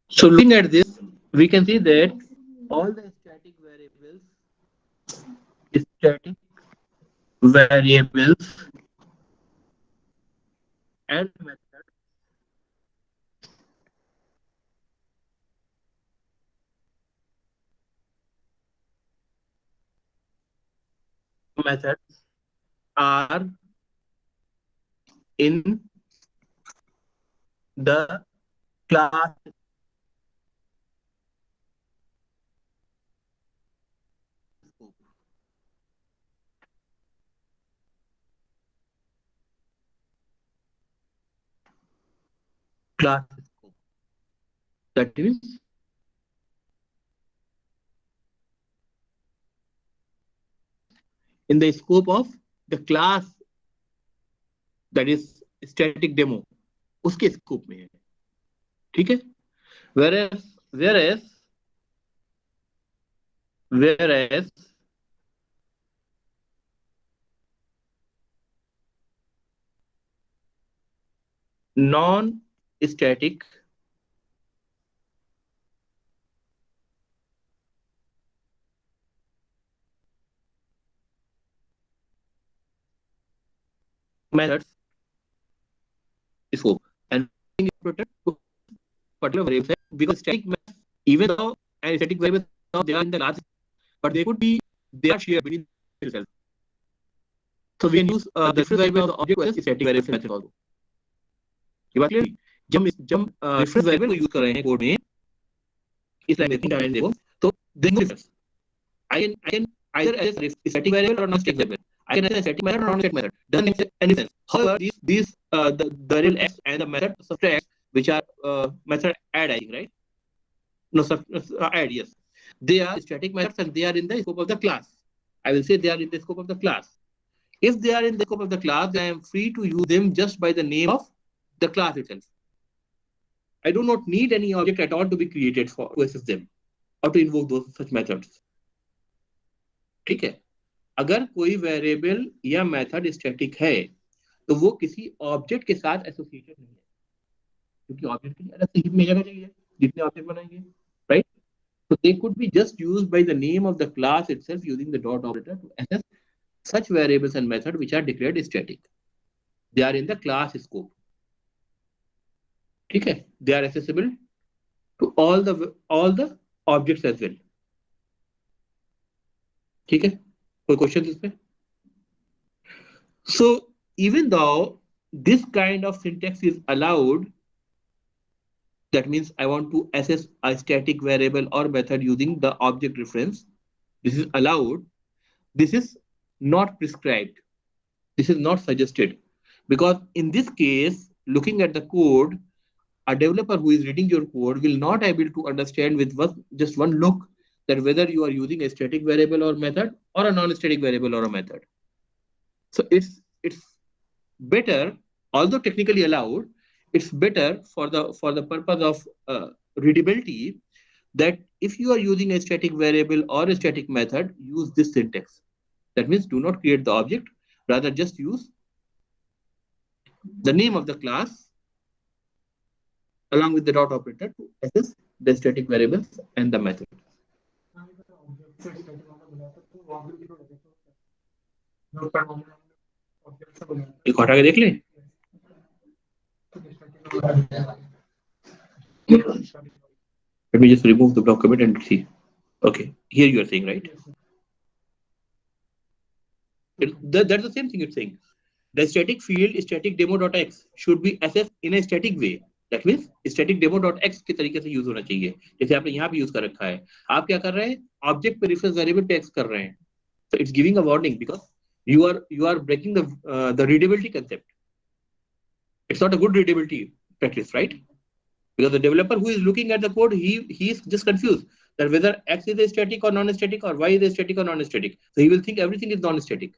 So looking at this, we can see that all the static variables and methods are in the class scope. Class scope. That means in the scope of the class that is static demo, उसके scope में है, ठीक है? Whereas non-static methods scope and protect particular variable because static methods, even though and static variables now they are in the class, but they could be they are shared between themselves. So we can use the reference variable of the object as static variable method also. ये बात clear? जब reference variable को use कर रहे हैं code में इस line में 3 डायमेंशन देखो तो there is no difference. I can either as a static variable or non-static variable. I can as a static method or non-static method. Doesn't make any sense. However, these the variable x and the method subtract, which are method add, I think, right? No, add, yes. They are static methods and they are in the scope of the class. I will say they are in the scope of the class. If they are in the scope of the class, then I am free to use them just by the name of the class itself. I do not need any object at all to be created to access them or to invoke those such methods. ठीक है, अगर कोई variable या method static है तो वो किसी object के साथ एसोसिएटेड नहीं है, क्योंकि ऑब्जेक्ट के लिए अलग से हीप में जगह चाहिए जितने ऑब्जेक्ट बनाएंगे, right? So they could be just used by the name of the class itself using the dot operator to access such variables and methods which are declared static. They are in the class scope. ठीक है, they are accessible to all the objects as well. ठीक है, कोई question इस पे? So even though this kind of syntax is allowed, that means I want to access a static variable or method using the object reference. This is allowed. This is not prescribed. This is not suggested, because in this case, looking at the code, a developer who is reading your code will not be able to understand with just one look that whether you are using a static variable or method or a non-static variable or a method. So it's better, although technically allowed, it's better for the purpose of readability that if you are using a static variable or a static method, use this syntax. That means do not create the object, rather just use the name of the class along with the dot operator to access the static variables and the method. एक हटा के देख ले. Let me just remove the document and see. Okay, here you are saying, right? That's the same thing it's saying. The static field static demo.x should be accessed in a static way. That means static demo.x के तरीके से use होना चाहिए, जैसे आपने यहाँ पे use कर रखा है. आप क्या कर रहे हैं? ऑब्जेक्ट पे रेफरेंस वेरिएबल पे एक्स कर रहे हैं. So it's giving a warning because you are breaking the readability concept. It's not a good readability practice, right? Because the developer who is looking at the code, he is just confused that whether x is a static or non-static or y is a static or non-static. So he will think everything is non-static.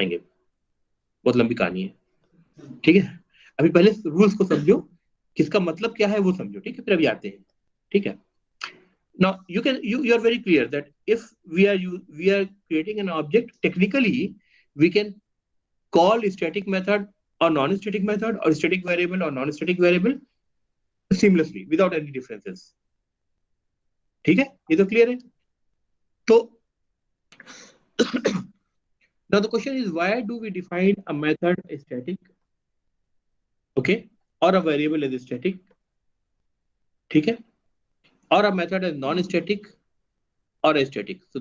आएंगे, बहुत लंबी कहानी है, ठीक है? अभी पहले rules को समझो, किसका मतलब क्या है वो समझो, ठीक है? फिर अभी आते हैं, ठीक है? Now you are very clear that if we are creating an object, technically we can call a static method or non-static method or static variable or non-static variable seamlessly without any differences. ठीक है, ये तो clear है? तो now the question is, why do we define a method as static, okay, or a variable as static, ठीक है, or a method as non-static or a static? So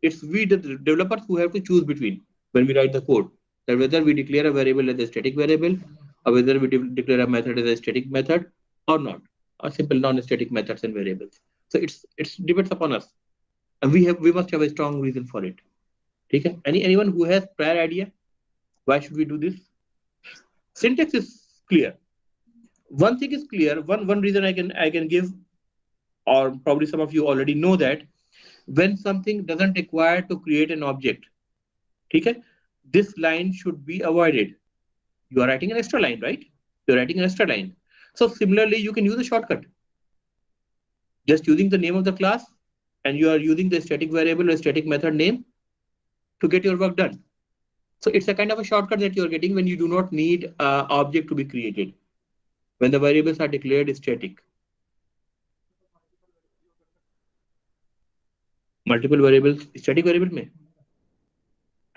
it's we the developers who have to choose between when we write the code, that whether we declare a variable as a static variable or whether we declare a method as a static method or not, or simple non-static methods and variables. So it's depends upon us, and we must have a strong reason for it. Okay? Anyone who has prior idea why should we do this? Syntax is clear. One thing is clear. One reason I can give, or probably some of you already know, that when something doesn't require to create an object, okay, this line should be avoided. You are writing an extra line, right? You're writing an extra line. So similarly, you can use a shortcut. Just using the name of the class, and you are using the static variable or static method name to get your work done. So it's a kind of a shortcut that you're getting when you do not need an object to be created, when the variables are declared static. Multiple variables, static variable में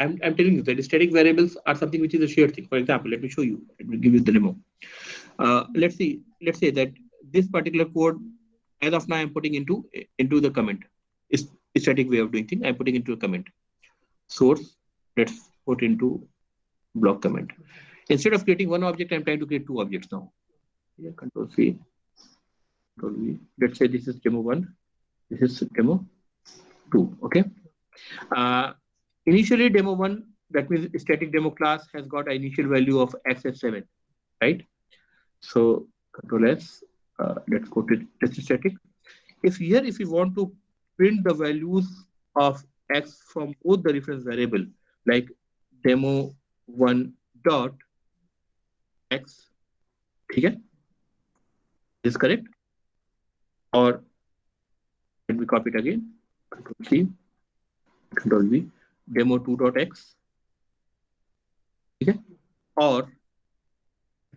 I'm telling you that static variables are something which is a shared thing. For example, let me show you. Let me give you the demo. Let's say that this particular code, as of now, I'm putting into the comment. It's a static way of doing things. I'm putting into a comment. Source, let's put into block comment. Instead of creating one object, I'm trying to create two objects now. Here, Control C, Control V. Let's say this is demo 1. This is demo 2. Okay. Initially, demo 1, that means static demo class has got an initial value of x as 7, right? So Control S, let's go to test static. If we want to print the values of x from both the reference variable, like demo 1 dot x, okay? Is correct? Or let me copy it again. Control C, Control V, demo 2.x. Okay? Or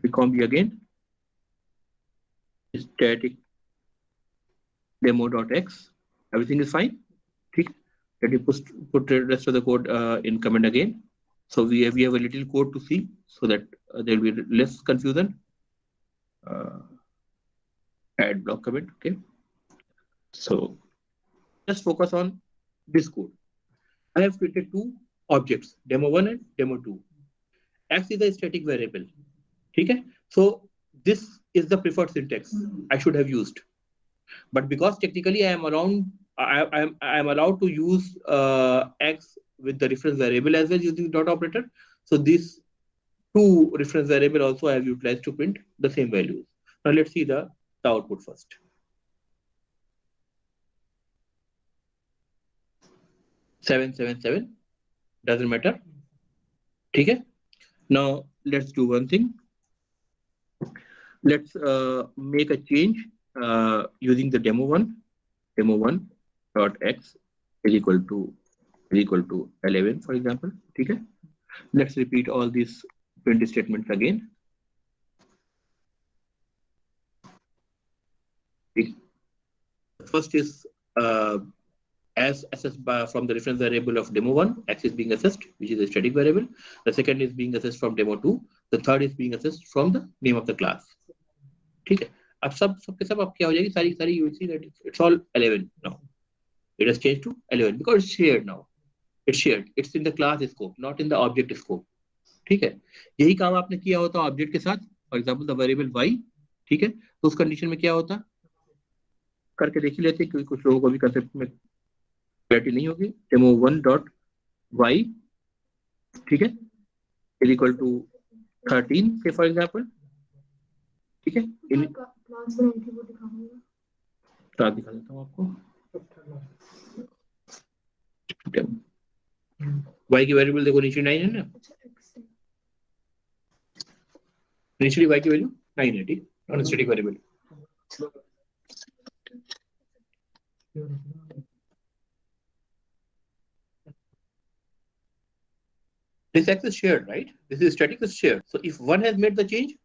we copy again. Static demo.x. Everything is fine. Okay? Let me put the rest of the code in comment again. So we have a little code to see so that there will be less confusion. Add block comment. Okay. So just focus on this code. I have created two objects, demo 1 and demo 2. X is a static variable. Okay. So this is the preferred syntax I should have used. But because technically I am allowed to use X with the reference variable as well using dot operator. So these two reference variable also I have utilized to print the same values. Now let's see the output first. Seven doesn't matter. Okay. Now let's do one thing. Let's make a change using the demo 1 dot x is equal to 11, for example. Okay. Let's repeat all these print statements again. First is as assessed from the reference variable of demo 1, x is being assessed, which is a static variable. The second is being assessed from demo 2. The third is being assessed from the name of the class. Okay. अब सबके सब अब क्या हो जाएगी सारी you will see that it's all 11 now. It has changed to 11 because it's shared now. It's shared. It's in the class scope, not in the object scope. ठीक है. यही काम आपने किया होता ऑब्जेक्ट के साथ. For example, the variable y. ठीक है. तो उस कंडीशन में क्या होता करके देख ही लेते क्योंकि कुछ लोगों को भी कंसेप्ट में क्लैरिटी नहीं होगी. demo 1 dot y, ठीक है, is equal to 13 say for example. ठीक है. क्लास दिखा देता हूँ आपको. y की वेरिएबल देखो नीचे 9 है ना. इनिशियली y की वैल्यू 9 है. ठीक. Non static variable. This x is shared, right? This is static is shared. So if one has made the change,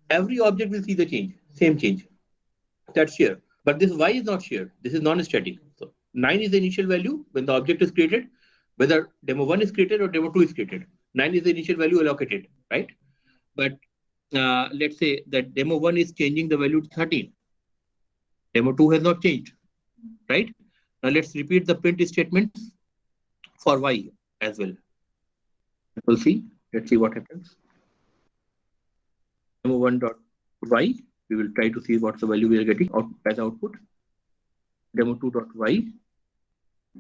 every object will see the change, same change. That's shared. But this y is not shared. This is non-static. So 9 is the initial value when the object is created, whether demo 1 is created or demo 2 is created. 9 is the initial value allocated, right? But let's say that demo 1 is changing the value to 13. Demo 2 has not changed, right? Now let's repeat the print statement for y as well. We'll see. Let's see what happens. Demo 1 dot y. We will try to see what's the value we are getting out as output. Demo 2 dot y.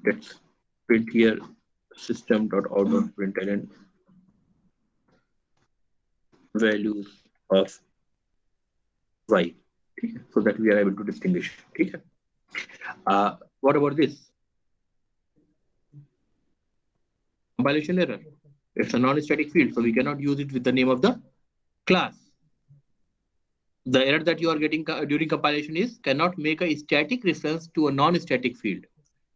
Let's print here system dot out dot println values of y. Okay. So that we are able to distinguish. Okay. What about this? Compilation error. It's a non-static field, so we cannot use it with the name of the class. The error that you are getting during compilation is cannot make a static reference to a non-static field.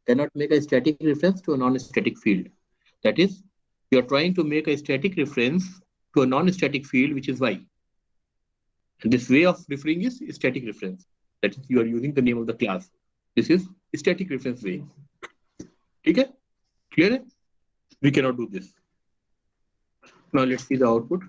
Cannot make a static reference to a non-static field. That is, you are trying to make a static reference to a non-static field, which is y. And this way of referring is static reference. That is, you are using the name of the class. This is static reference way. Okay? Clear? We cannot do this. Now let's see the output.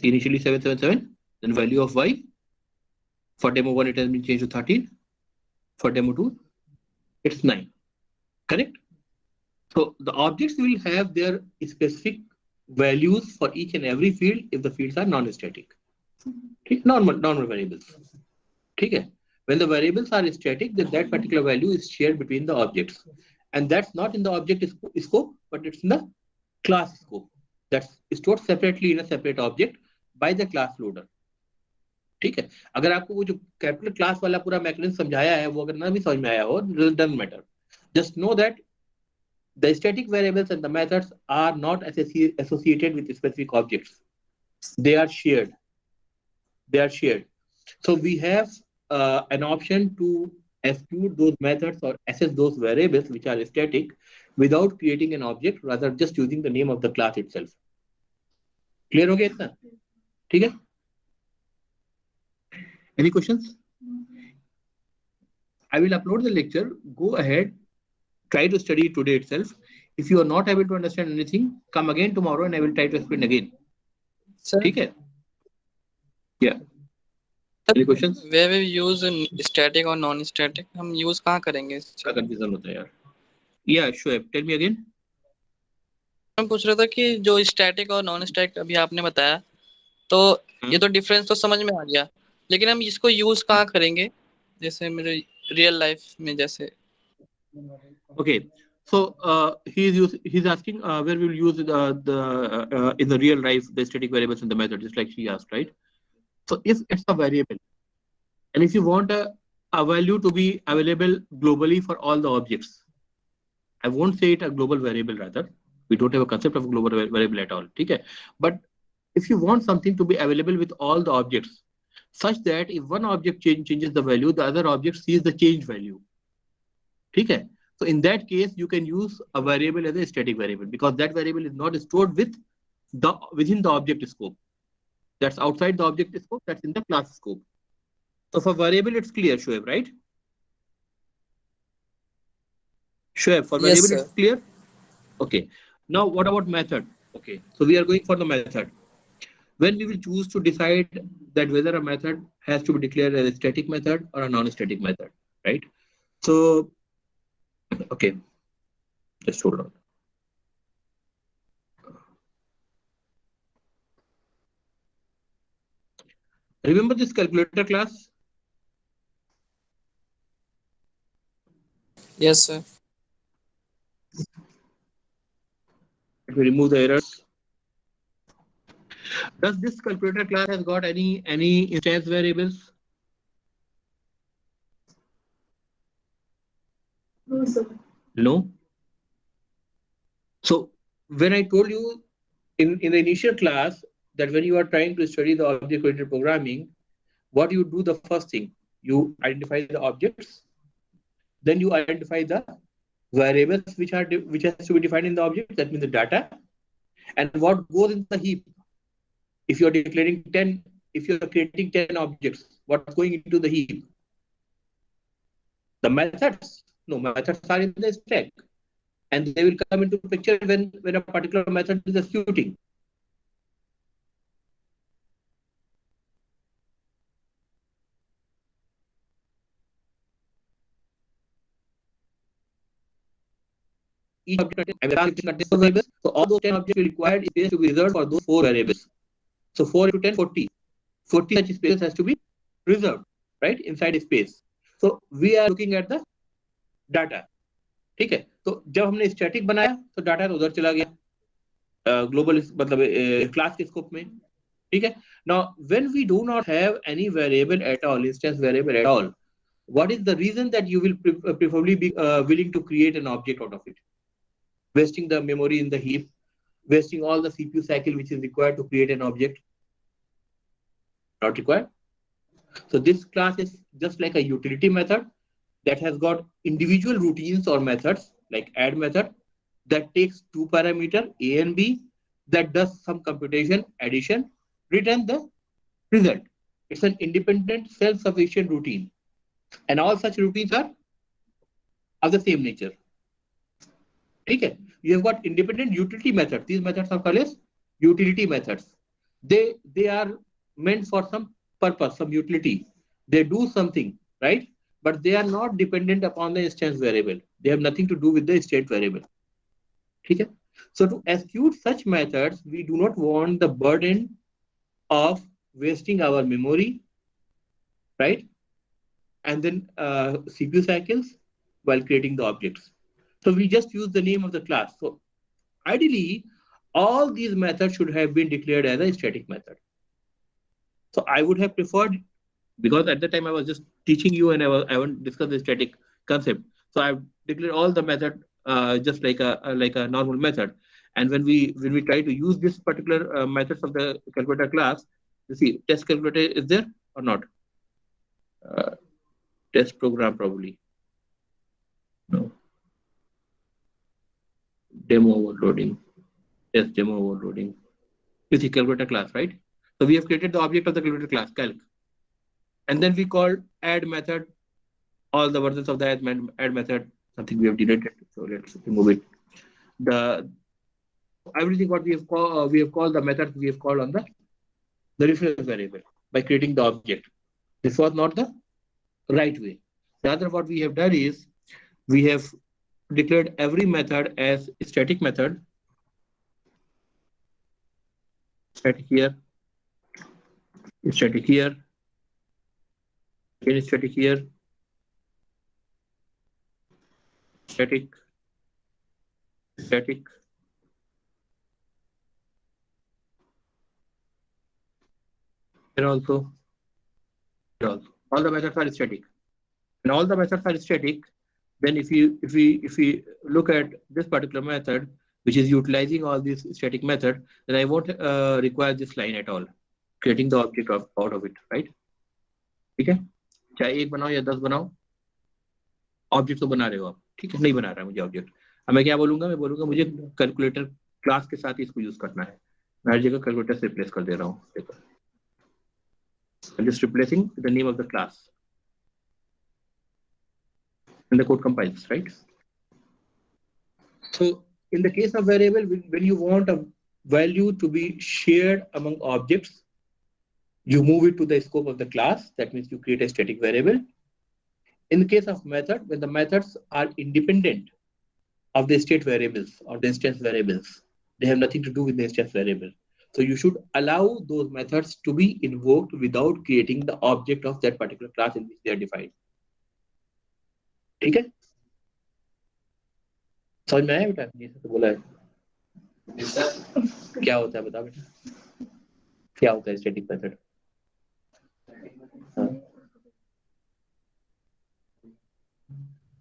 Initially 777, then value of y. For demo 1, it has been changed to 13. For demo 2, it's 9. Correct? So the objects will have their specific values for each and every field if the fields are non-static. Okay? Normal variables. Okay? When the variables are static, then that particular value is shared between the objects. And that's not in the object scope, but it's in the class scope. That's stored separately in a separate object by the class loader. ठीक है, अगर आपको वो जो capital class वाला पूरा mechanism समझाया है वो अगर ना भी समझ में आया हो, doesn't matter. Just know that the static variables and the methods are not associated with specific objects. They are shared. So we have an option to execute those methods or access those variables which are static without creating an object, rather just using the name of the class itself. Clear हो गया इतना? ठीक है? Any questions? I will upload the lecture. Go ahead, try to study today itself. If you are not able to understand anything, come again tomorrow and I will try to explain again. Sir, ठीक है? Yeah. Any questions? where we use static or non-static, हम use कहाँ करेंगे? क्या confusion होता है यार? Yeah, sure. Tell me again. मैं पूछ रहा था कि जो static और non-static अभी आपने बताया, तो ये तो difference तो समझ में आ गया, लेकिन हम इसको use कहाँ करेंगे? जैसे मेरे real life में जैसे. Okay. So he's asking where we will use in the real life the static variables in the method, just like she asked, right? So if it's a variable, and if you want a value to be available globally for all the objects, I won't say it a global variable, rather. We don't have a concept of a global variable at all. Okay? But if you want something to be available with all the objects, such that if one object changes the value, the other object sees the change value. Okay? So in that case, you can use a variable as a static variable, because that variable is not stored within the object scope. That's outside the object scope, that's in the class scope. So for variable, it's clear, Shoaib, right? Shoaib, for Yes, variable, sir. it's clear? Okay. Now, what about method? Okay. So we are going for the method. When we will choose to decide that whether a method has to be declared as a static method or a non-static method, right? So, okay. Just hold on. Remember this calculator class? Yes, sir. Let me remove the errors. Does this calculator class has got any instance variables? No, sir. No. So when I told you in the initial class that when you are trying to study the object-oriented programming, what you do the first thing, you identify the objects, then you identify the variables which has to be defined in the object, that means the data, and what goes in the heap. If you are declaring 10, if you are creating 10 objects, what's going into the heap? The methods. No, methods are in the stack, and they will come into picture when a particular method is executing. Each object contains 4 variables. So all those 10 objects will require space to be reserved for those 4 variables. So 4 into 10, 40. 40 such space has to be reserved, right, inside a space. So we are looking at the data. ठीक है, तो जब हमने static बनाया तो data तो उधर चला गया ग्लोबल मतलब क्लास के स्कोप में. ठीक है. Now when we do not have any variable at all, instance variable at all, what is the reason that you will preferably be willing to create an object out of it? Wasting the memory in the heap, wasting all the CPU cycle which is required to create an object. Not required. So this class is just like a utility method that has got individual routines or methods like add method that takes 2 parameters A and B, that does some computation, addition, return the result. It's an independent self-sufficient routine. and all such routines are of the same nature. ठीक है? You have got independent utility methods. These methods are called as utility methods. They are meant for some purpose, some utility. They do something, right? But they are not dependent upon the instance variable. They have nothing to do with the state variable. ठीक है? So to execute such methods, we do not want the burden of wasting our memory, right? And then CPU cycles while creating the objects. So we just use the name of the class. So ideally, all these methods should have been declared as a static method. So I would have preferred, because at the time I was just teaching you and I haven't discussed the static concept. So I've declared all the method just like a normal method. And when we try to use this particular methods of the calculator class, you see test calculator is there or not? Test program probably. No. Demo overloading. Test demo overloading. You see calculator class, right? So we have created the object of the calculator class, calc. And then we called add method, all the versions of the add method, something we have deleted. So let's remove it. Everything what we have called the method we have called on the reference variable by creating the object. This was not the right way. Rather, what we have done is we have declared every method as a static method. Static here, static here, again static here, static, static, here also, here also. All the methods are static, and all the methods are static. Then if we look at this particular method, which is utilizing all these static methods, then I won't require this line at all, creating the object out of it, right? ठीक है? चाहे एक बनाओ या 10 बनाओ, object तो बना रहे हो आप, ठीक है? नहीं बना रहा मुझे ऑब्जेक्ट. अब मैं क्या बोलूंगा? मैं बोलूंगा मुझे कैलकुलेटर क्लास के साथ ही इसको यूज करना है. मैं हर जगह कैलकुलेटर से रिप्लेस कर दे रहा हूँ. देखो, I'm just replacing the name of the class. And the code compiles, right? So in the case of variable, when you want a value to be shared among objects, you move it to the scope of the class. That means you create a static variable. In the case of method, when the methods are independent of the state variables or the instance variables, they have nothing to do with the instance variable. So you should allow those methods to be invoked without creating the object of that particular class in which they are defined. ठीक है? समझ में आया बेटा? ये तो बोला है. क्या होता है बता बेटा? क्या होता है स्टैटिक मेथड?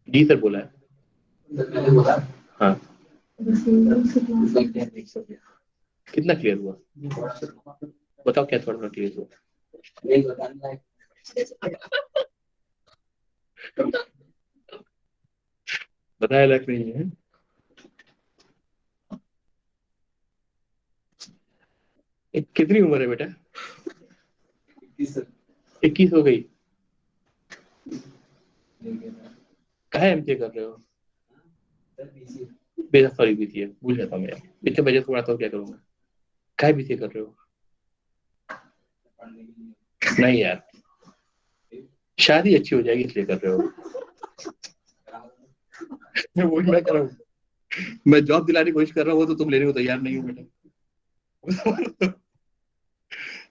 जी सर बोला है. हाँ. कितना क्लियर हुआ? बताओ क्या थोड़ा क्लियर हुआ? बताया लायक नहीं है. कितनी उम्र है बेटा? 21 हो गई. कहाँ एमसीए कर रहे हो? बेटा सॉरी बीसीए भूल जाता हूँ मैं. इतने बजे थोड़ा तो क्या करूँगा? कहाँ बीसीए कर रहे हो? नहीं यार, शादी अच्छी हो जाएगी इसलिए कर रहे हो. मैं कर रहा हूँ. मैं जॉब दिलाने की कोशिश कर रहा हूँ, वो तो तुम लेने को तैयार नहीं हो बेटा.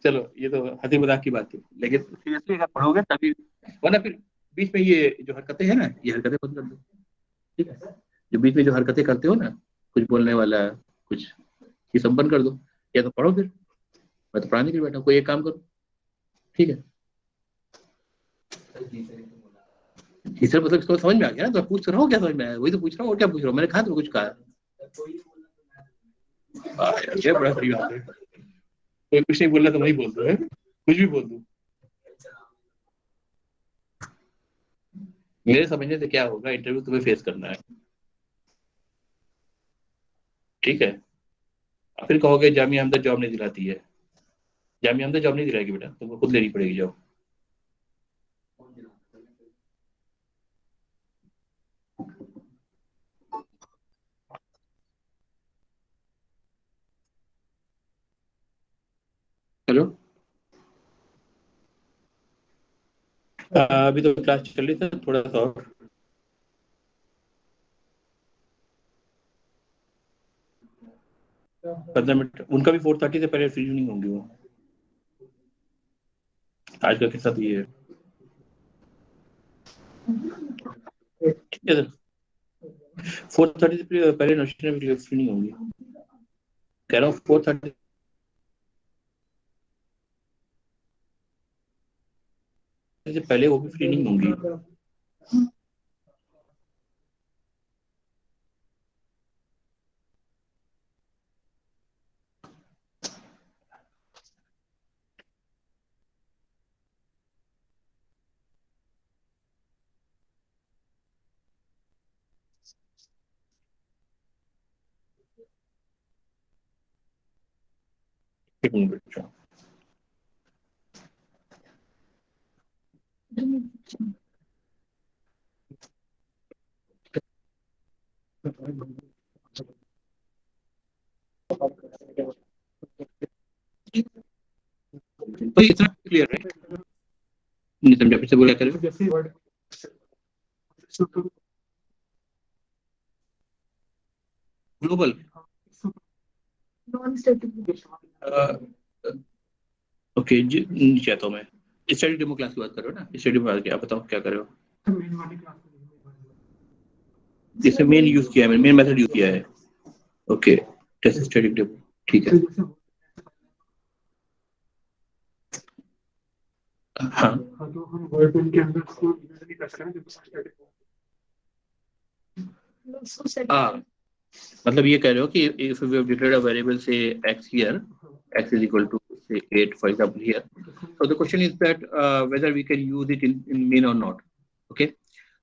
चलो ये तो हंसी मजाक की बात थी, लेकिन सीरियसली अगर पढ़ोगे तभी, वरना फिर बीच में ये जो हरकतें हैं ना, ये हरकतें बंद कर दो. ठीक है? जो बीच में जो हरकतें करते हो ना, कुछ बोलने वाला, कुछ ये सब बंद कर दो. या तो पढ़ो, फिर मैं तो पढ़ाने के लिए बैठा हूँ. कोई एक काम करो. ठीक है? सर मतलब इसको समझ में आ गया ना? तो पूछ रहा हूँ क्या समझ में आया, वही तो पूछ रहा हूँ. और क्या पूछ रहा हूँ? मैंने कहा तो कुछ कहा. ये बड़ा सही बात है. कोई कुछ नहीं बोलना तो वही बोल दो. कुछ भी बोल दो. मेरे समझने से क्या होगा? इंटरव्यू तुम्हें फेस करना है. ठीक है? फिर कहोगे जामिया हमदर्द जॉब नहीं दिलाती है. जामिया हमदर्द जॉब नहीं दिलाएगी बेटा, तुमको खुद लेनी पड़ेगी जॉब. हेलो, अभी तो क्लास चल रही था, थोड़ा सा और 15 मिनट। उनका भी 4:30 से पहले फ्री नहीं होंगे वो। आज का किस्सा तो ये है। ठीक है सर, 4:30 से पहले नौशीन में फ्री नहीं होंगी। कह रहा हूँ 4:30 से पहले वो भी फ्री नहीं होंगी। एक मिनट बच्चों। तो इतना क्लियर है, नहीं समझा, फिर से बोला करें। जैसे word global non static okay ji, नीचे आता हूँ मैं। स्टडी डेमो क्लास की बात कर रहे हो ना? स्टडी में क्या बताओ क्या कर रहे हो? मेन वाली क्लास जैसे मेन यूज किया है, मेन मेथड यूज किया है। ओके, टेस्ट स्टडी डेमो, ठीक है। हाँ, तो हम वर्ड के अंदर उसको यूज नहीं कर सकते जब स्टैटिक मतलब ये कह रहे हो कि if we have declared a variable say x here, x is equal to say 8 for example here, so the question is that whether we can use it in main or not. Okay,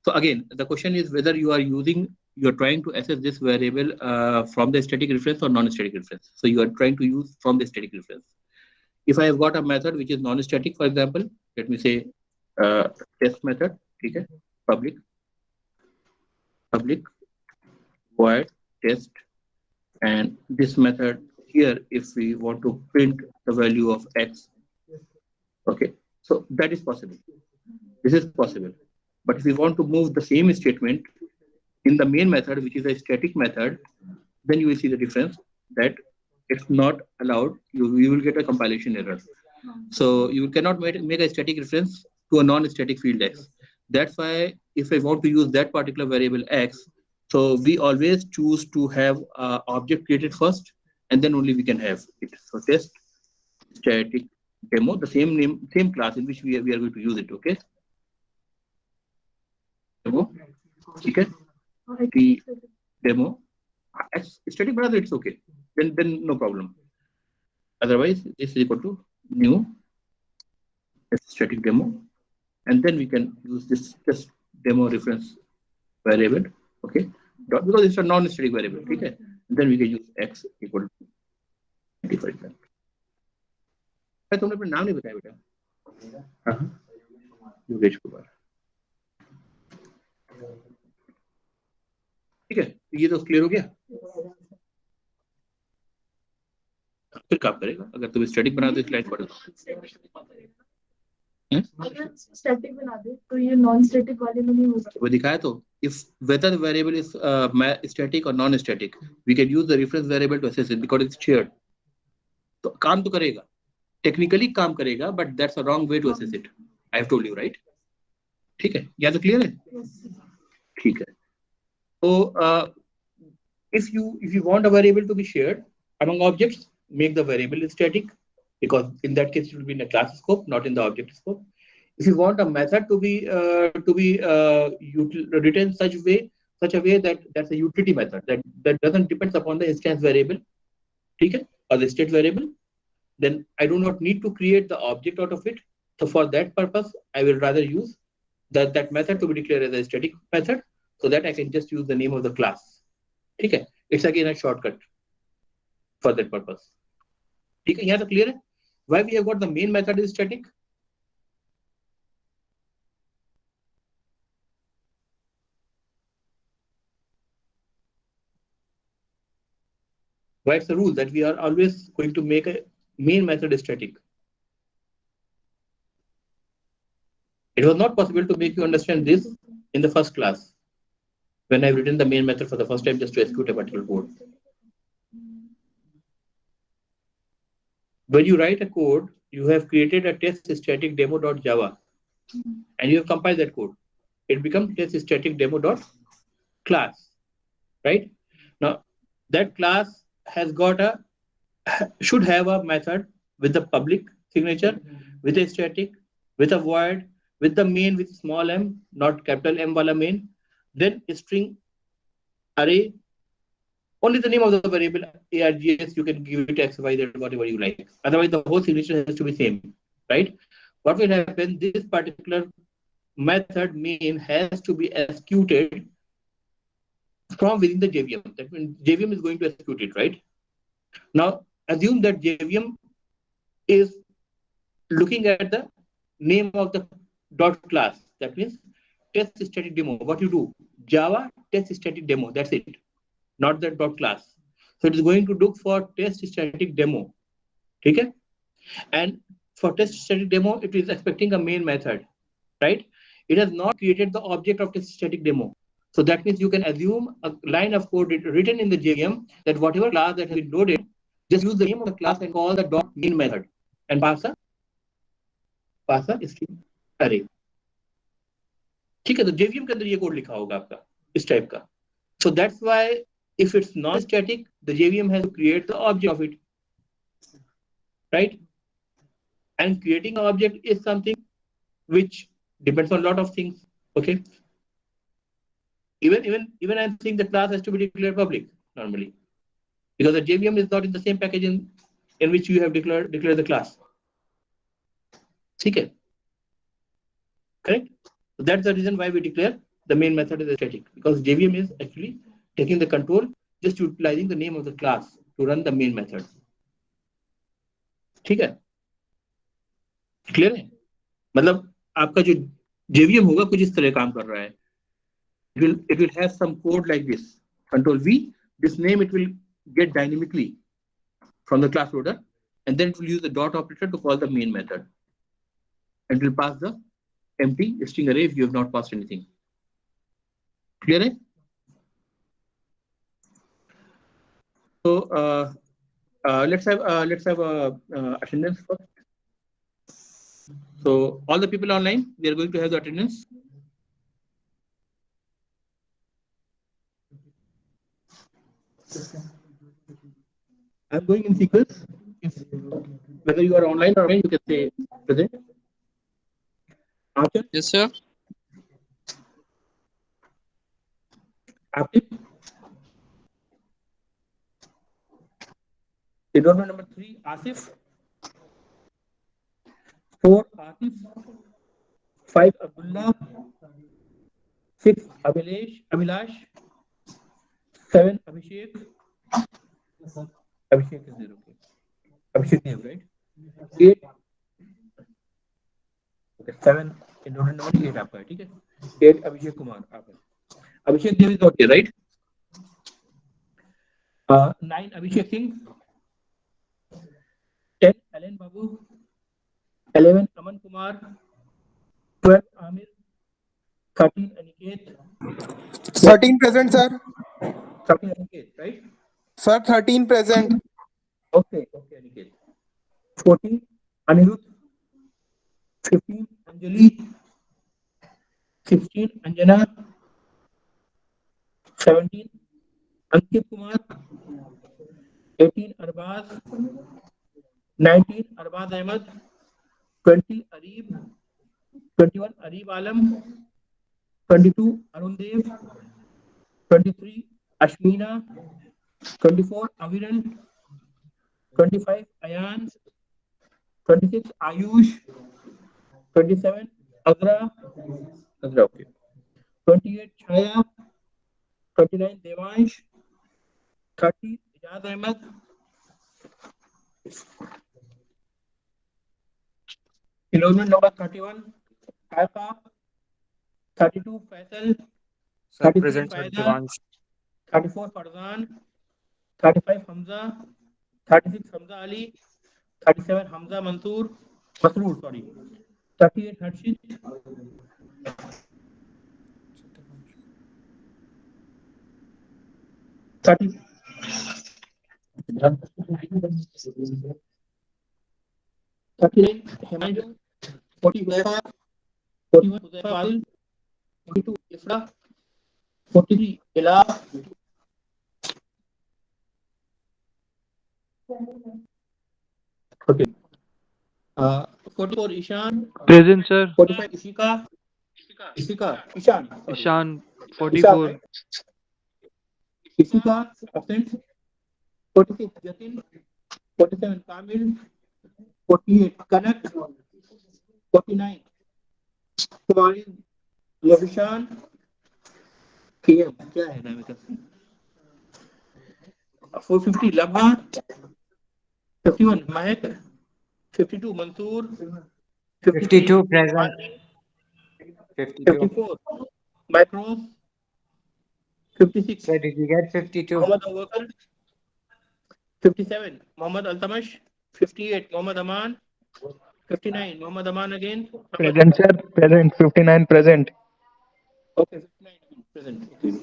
so again the question is whether you are trying to access this variable from the static reference or non-static reference. So you are trying to use from the static reference. If I have got a method which is non-static, for example, let me say test method, okay, public void test, and this method here, if we want to print the value of x, okay, so that is possible. This is possible. But if we want to move the same statement in the main method, which is a static method, then you will see the difference that it's not allowed. You will get a compilation error. So you cannot make a static reference to a non-static field x. That's why if I want to use that particular variable x, so we always choose to have object created first, and then only we can have it. So test static demo, the same name, same class in which we are going to use it. Okay. Demo, okay. The demo, static brother, it's okay. Then no problem. Otherwise, this is equal to new static demo, and then we can use this just demo reference variable, okay, because it's a non-static variable, okay. Then we can use x equal to 20, for example. तुमने अपना नाम नहीं बताया बेटा? योगेश कुमार, ठीक है, ये तो क्लियर हो गया। फिर काम करेगा अगर तुम स्टैटिक बना दो स्लाइड पर, स्टैटिक बना दे तो ये नॉन स्टैटिक वाले में नहीं हो सकता। वो दिखाया तो, if whether the variable is static or non-static, we can use the reference variable to assess it because it's shared. तो काम तो करेगा, टेक्निकली काम करेगा, but that's a wrong way to assess it. I have told you, right? ठीक है, या तो क्लियर है? ठीक है। So if you want a variable to be shared among objects, make the variable static, because in that case it will be in a class scope, not in the object scope. If you want a method to be written such a way that that's a utility method that doesn't depend upon the instance variable, okay, or the state variable, then I do not need to create the object out of it. So for that purpose, I will rather use that method to be declared as a static method, so that I can just use the name of the class. Okay, it's again a shortcut for that purpose. Okay, यहाँ तो clear है? Why we have got the main method is static? Why it's a rule that we are always going to make a main method static. It was not possible to make you understand this in the first class when I've written the main method for the first time just to execute a particular code. When you write a code, you have created a test static demo.java and you have compiled that code. It becomes test static demo.class, right? Now that class has got should have a method with the public signature, with a static, with a void, with the main with small m, not capital M wala main, then a string array, only the name of the variable args, you can give it x, y, z, whatever you like. Otherwise, the whole signature has to be same, right? What will happen? This particular method main has to be executed from within the JVM. That means JVM is going to execute it, right? Now, assume that JVM is looking at the name of the dot class. That means test static demo. What you do? Java test static demo. That's it. Not the dot class. So it is going to look for test static demo. Okay? And for test static demo, it is expecting a main method, right? It has not created the object of test static demo. So that means you can assume a line of code written in the JVM that whatever class that has been loaded, just use the name of the class and call the dot main method and pass a string array. ठीक है, तो JVM के अंदर ये code लिखा होगा आपका इस टाइप का. So that's why if it's non-static, the JVM has to create the object of it, right? And creating an object is something which depends on a lot of things. Okay. Even I think the class has to be declared public normally, because the JVM is not in the same package in which you have declared the class. Okay. Correct. So that's the reason why we declare the main method is static, because JVM is actually taking the control, just utilizing the name of the class to run the main method. ठीक है, clear है? मतलब आपका जो JVM होगा कुछ इस तरह काम कर रहा है. It will have some code like this. Control V. This name it will get dynamically from the class loader, and then it will use the dot operator to call the main method, and it will pass the empty string array if you have not passed anything. Clear है? So let's have attendance first. So all the people online, we are going to have the attendance. I'm going in sequence. Whether you are online or offline, you can say present. Archer? Yes, sir. Active? Enrollment number 3, Asif. 4, Asif. 5, Abdullah. 6, Abhilash. 7, Abhishek. Abhishek is there, okay. Abhishek is right. 8. Okay, 7. Enrollment number 8 आपका है, ठीक है? 8 Abhishek Kumar आप है. Abhishek Dev is okay, right? 9 Abhishek Singh. 10 Alan Babu. 11 Aman Kumar. 12 Amir. 13 Aniket. 13 present, sir. 13 Aniket, right? Sir, 13 present. Okay, Aniket. 14 Anirudh. 15 Anjali. 16 Anjana. 17 Ankit Kumar. 18 Arbaz. 19 Arbaz Ahmed. 20 Arib. 21 Arib Alam. 22 Arun Dev. 23 Ashmina. 24 Aviran. 25 Ayan. 26 Ayush. 27 Agra, okay. 28 Chaya. 29 Devansh. 30 Ijaz Ahmed. Enrollment number 31 Haifa. 32 Faisal. 33 Faida. 34 Farzan. 35 Hamza. 36 Hamza Ali. 37 Hamza Masroor, sorry. 38 Harshit. 30. 39 Himanju. 40 Huzaifa. 41 Huzaifa Adil. 42 Ifra. 43 Ila. Okay. 44 Ishan. Present, sir. 45 Ishika. Ishan. Sorry. Ishan, Ishan, 44. right? Ishika, absent. 46 Jatin. 47 Kamil. 48 Kanak. 49 Kumari Yavishan. KM क्या है नाम इसका? 450 Labha. 51 Mahek. 52 Mansoor. 52 present. 52. 54 Micros. 56 Sir, did you get 52? Mohammad Awakar. 57 Mohammad Altamash. 58 Mohammad Aman. 59 Mohammad Aman again. Present, sir. Present. 59 present. Okay, 59 present. Okay.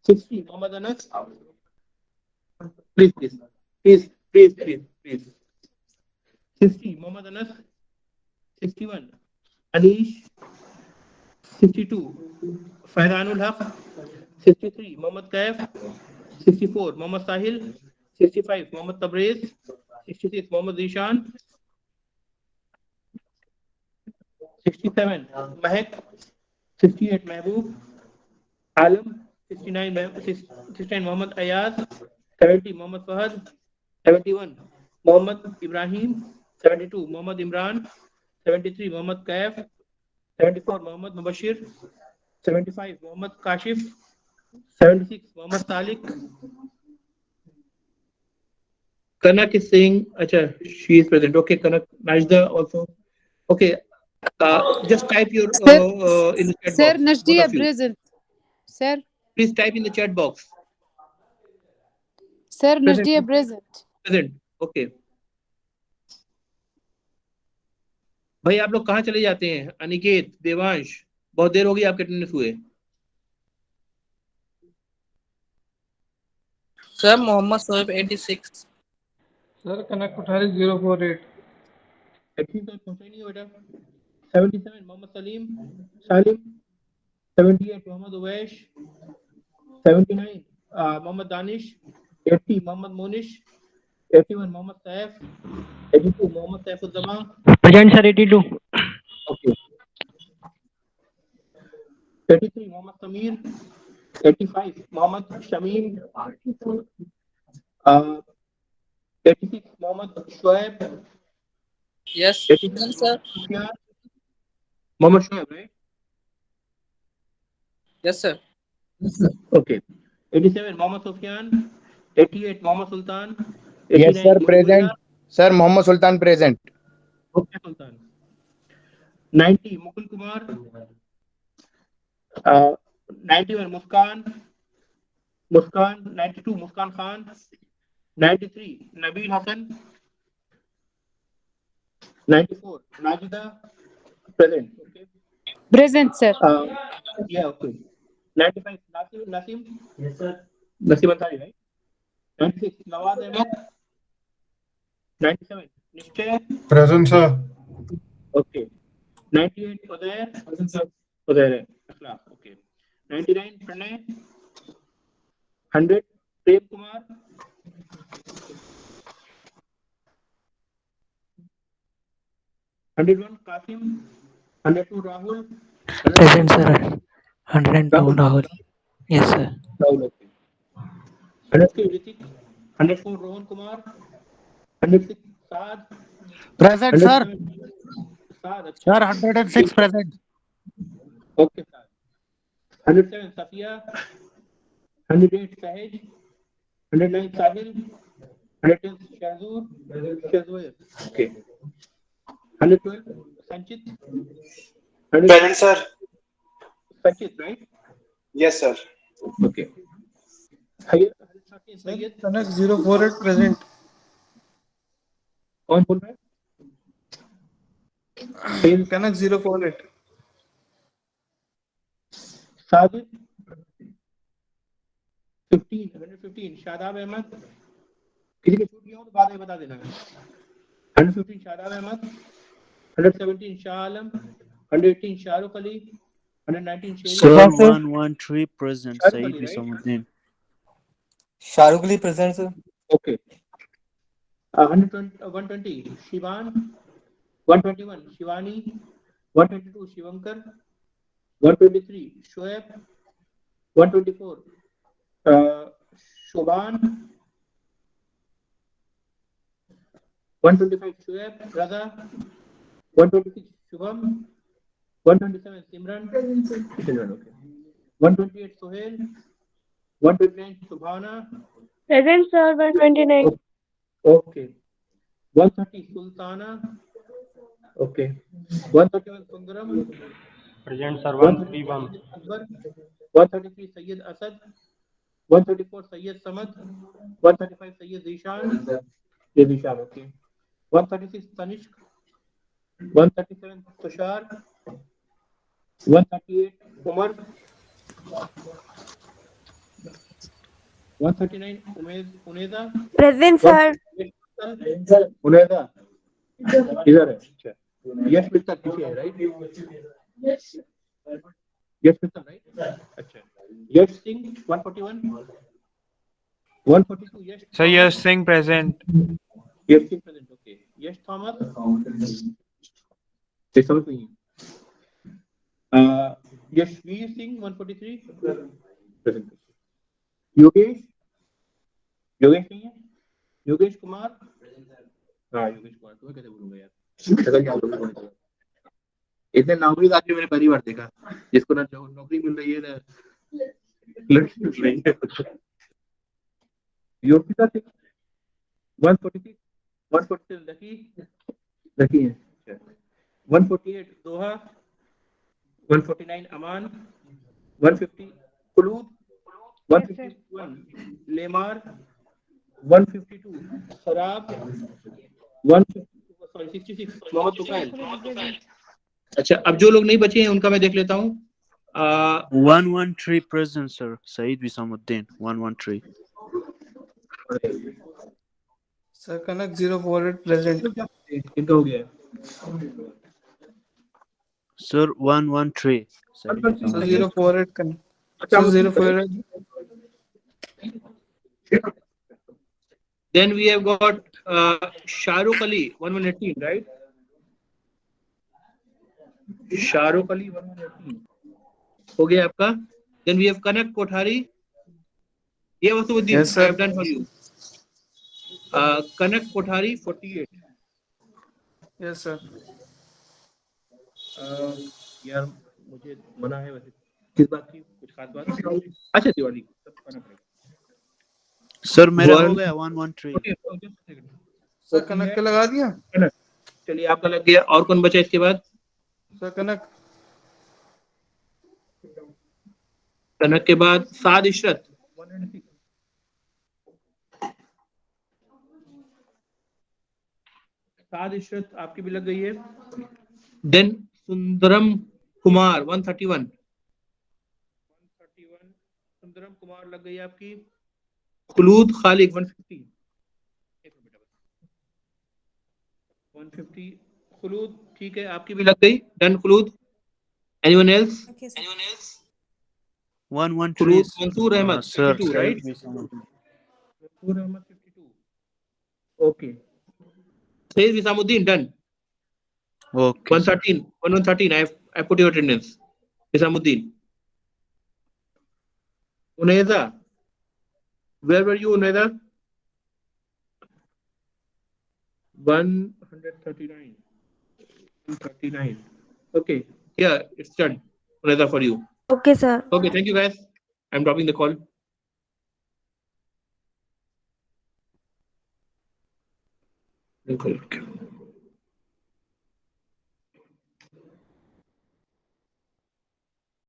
60 Mohammad Anas. Please. 60 Mohammad Anas. 61 Anish. 62 Fahranul Haq. 63 Mohammad Kaif. 64 Mohammad Sahil. 65 Mohammad Tabriz. 66 Mohammad Zishan. 67 Mahek. 68 Mehboob. Alam. 69 Mohammad Ayaz. 70 Mohammad Fahad. 71 Mohammad Ibrahim. 72 Mohammad Imran. 73 Mohammad Kaif. 74 Mohammad Mubashir. 75 Mohammad Kashif. 76 Mohammad Talik. Kanak is saying, acha, she is present. Okay, Kanak. Najda also. Okay, just type your in the chat Sir, box. Najdiya both of you. present. Sir, Please type in the chat box. Sir, Present. Najdiya present. Present. Okay. भाई आप लोग कहाँ चले जाते हैं? अनिकेत, देवांश, बहुत देर हो गई आपके अटेंडेंस हुए. सर मोहम्मद सोएब 86. सर कनक उठारी 048. एक्चुअली तो पहुंचा ही नहीं बेटा. 77 मोहम्मद सलीम सालिम. 78 Mohammad उवैश. 79 Mohammad Danish. 80 Mohammad Monish. 81 Mohammad Saif. 82 Mohammad सैफुद्दमा. Present, sir. 82. Okay. 83 Mohammad Sameer. 85 Mohammad Shamim. 86 Mohammad Shoaib. Yes, 86 sir. Mohammad Shoaib, right? Yes, sir. Okay. 87 Mohammad Sufyan. 88 Mohammad Sultan. Yes, 89 sir. Muhammad Present. Ullah. Sir, Mohammad Sultan present. Okay, Sultan. 90 Mukul Kumar. 91 Muskan. 92 Muskan Khan. 93 Nabil Hassan. 94 Najida. Present. Okay. Present, sir. Yeah, okay. 95 Nasim. Yes, sir. Nasim Ansari, right? 96 Nawaz Ahmed. 97 Nishchay. Present, sir. Okay. 98 Udair. Present, sir. Udair. Akhlaq. Okay. 99 Pranay. 100 Prem Kumar. 101 Qasim. 102 Rahul. Present, sir. 102 Rahul. Yes, sir. Rahul, okay. 103 Ritik. 104 Rohan Kumar. 106 Saad. Present, sir. Saad. Sir, 106 present. Okay, Saad. 107 Safiya. 108 Sahej. 109 Sahil. 110 Shazur. Okay. 112 Sanchit. Present, sir. Sanchit, right? Yes, sir. Okay. Sayyid. कनक 048 present. कौन बोल रहा है? Kanak 048. Sajid 115 Shadab Ahmad, किसी को छूट गया हो तो बाद में बता देना। 115 शादाब अहमद, 117 शाह आलम, 118 शाहरुख अली, 119 शेरी। Sir, 113 present. Shahrukh Saeed Ali, right? Visamuddin. Shahrukh Ali present, sir. Okay. 120 Shivan, 121 Shivani, 122 Shivankar, 123 Shoaib, 124 Shoban, 125 Shoaib Raza, 126 Shubham, 127 Simran, okay. 128 Sohail, 129 Subhana. Present, sir. 129. Okay. 130 Sultana. Okay. 131 Sundaram. Present, sir. 131. 133 Sayyid Asad. 134 Sayyid Samad. 135 Sayyid Zishan. Zishan, okay. 136 Tanishq. 137 Tushar. 138 Umar. 139 Uneza. Present, sir. Uneza इधर है। अच्छा, यश मित्तल पीछे है, right? यश Mittal, right? अच्छा, यश सिंह 141, 142 यश। Sir, Yash Singh present. यश Singh present, okay. यश Thomas से समझ नहीं है। यशवीर सिंह 143 प्रेजेंट। योगेश नहीं है। योगेश कुमार, हाँ योगेश कुमार, तुम्हें कैसे बोलूंगा यार, इतने नाउमीद आदमी मैंने पहली बार देखा जिसको ना नौकरी मिल रही है ना लड़की मिल रही है। योगिता सिंह 146, 147 लकी है। 148 दोहा, 149 अमान, 150 कुलूद, 151 लेमार, 152 खराब, 66 मोहम्मद तुफैल। अच्छा, अब जो लोग नहीं बचे हैं उनका मैं देख लेता हूँ। 113 present, sir. Saeed Visamuddin. 113. Sir, Kanak 048 present. कितना हो गया? Sir, 113. Saeed Sir, Visamuddin. 048 Kanak. Sir, 048. Then we have got Shahrukh Ali 1118, right? Shahrukh Ali 1118 हो गया आपका। Then we have Kanak Kothari. ये वसुद्दीन, Yes, sir. I have done for you. Kanak Kothari 48. Yes, sir. यार मुझे मना है वैसे, किस बात की, कुछ खास बात? अच्छा, दिवाली सब खाना पड़ेगा। Sir, मेरा हो गया 113. Sir, Kanak के लगा दिया? चलिए, आपका लग गया। और कौन बचा इसके बाद? Sir, Kanak. कनक के बाद साद इशरत 196। साद इशरत आपकी भी लग गई है। देन सुंदरम कुमार 131 सुंदरम कुमार लग गई आपकी। खुलूद खालिक 150 खुलूद, ठीक है, आपकी भी लग गई। Done Khulud. Anyone else? 113. Mansoor Ahmed Sir, 52, right? Saeed Visamuddin. Mansoor Ahmed 52, okay. Syed Visamuddin done. Okay. 113 I put your attendance. Visamuddin. Uneza, where were you, Uneza? 139. 139. Okay, yeah, it's done. Uneza for you. Okay, sir. Okay, thank you guys. I'm dropping the call. Okay.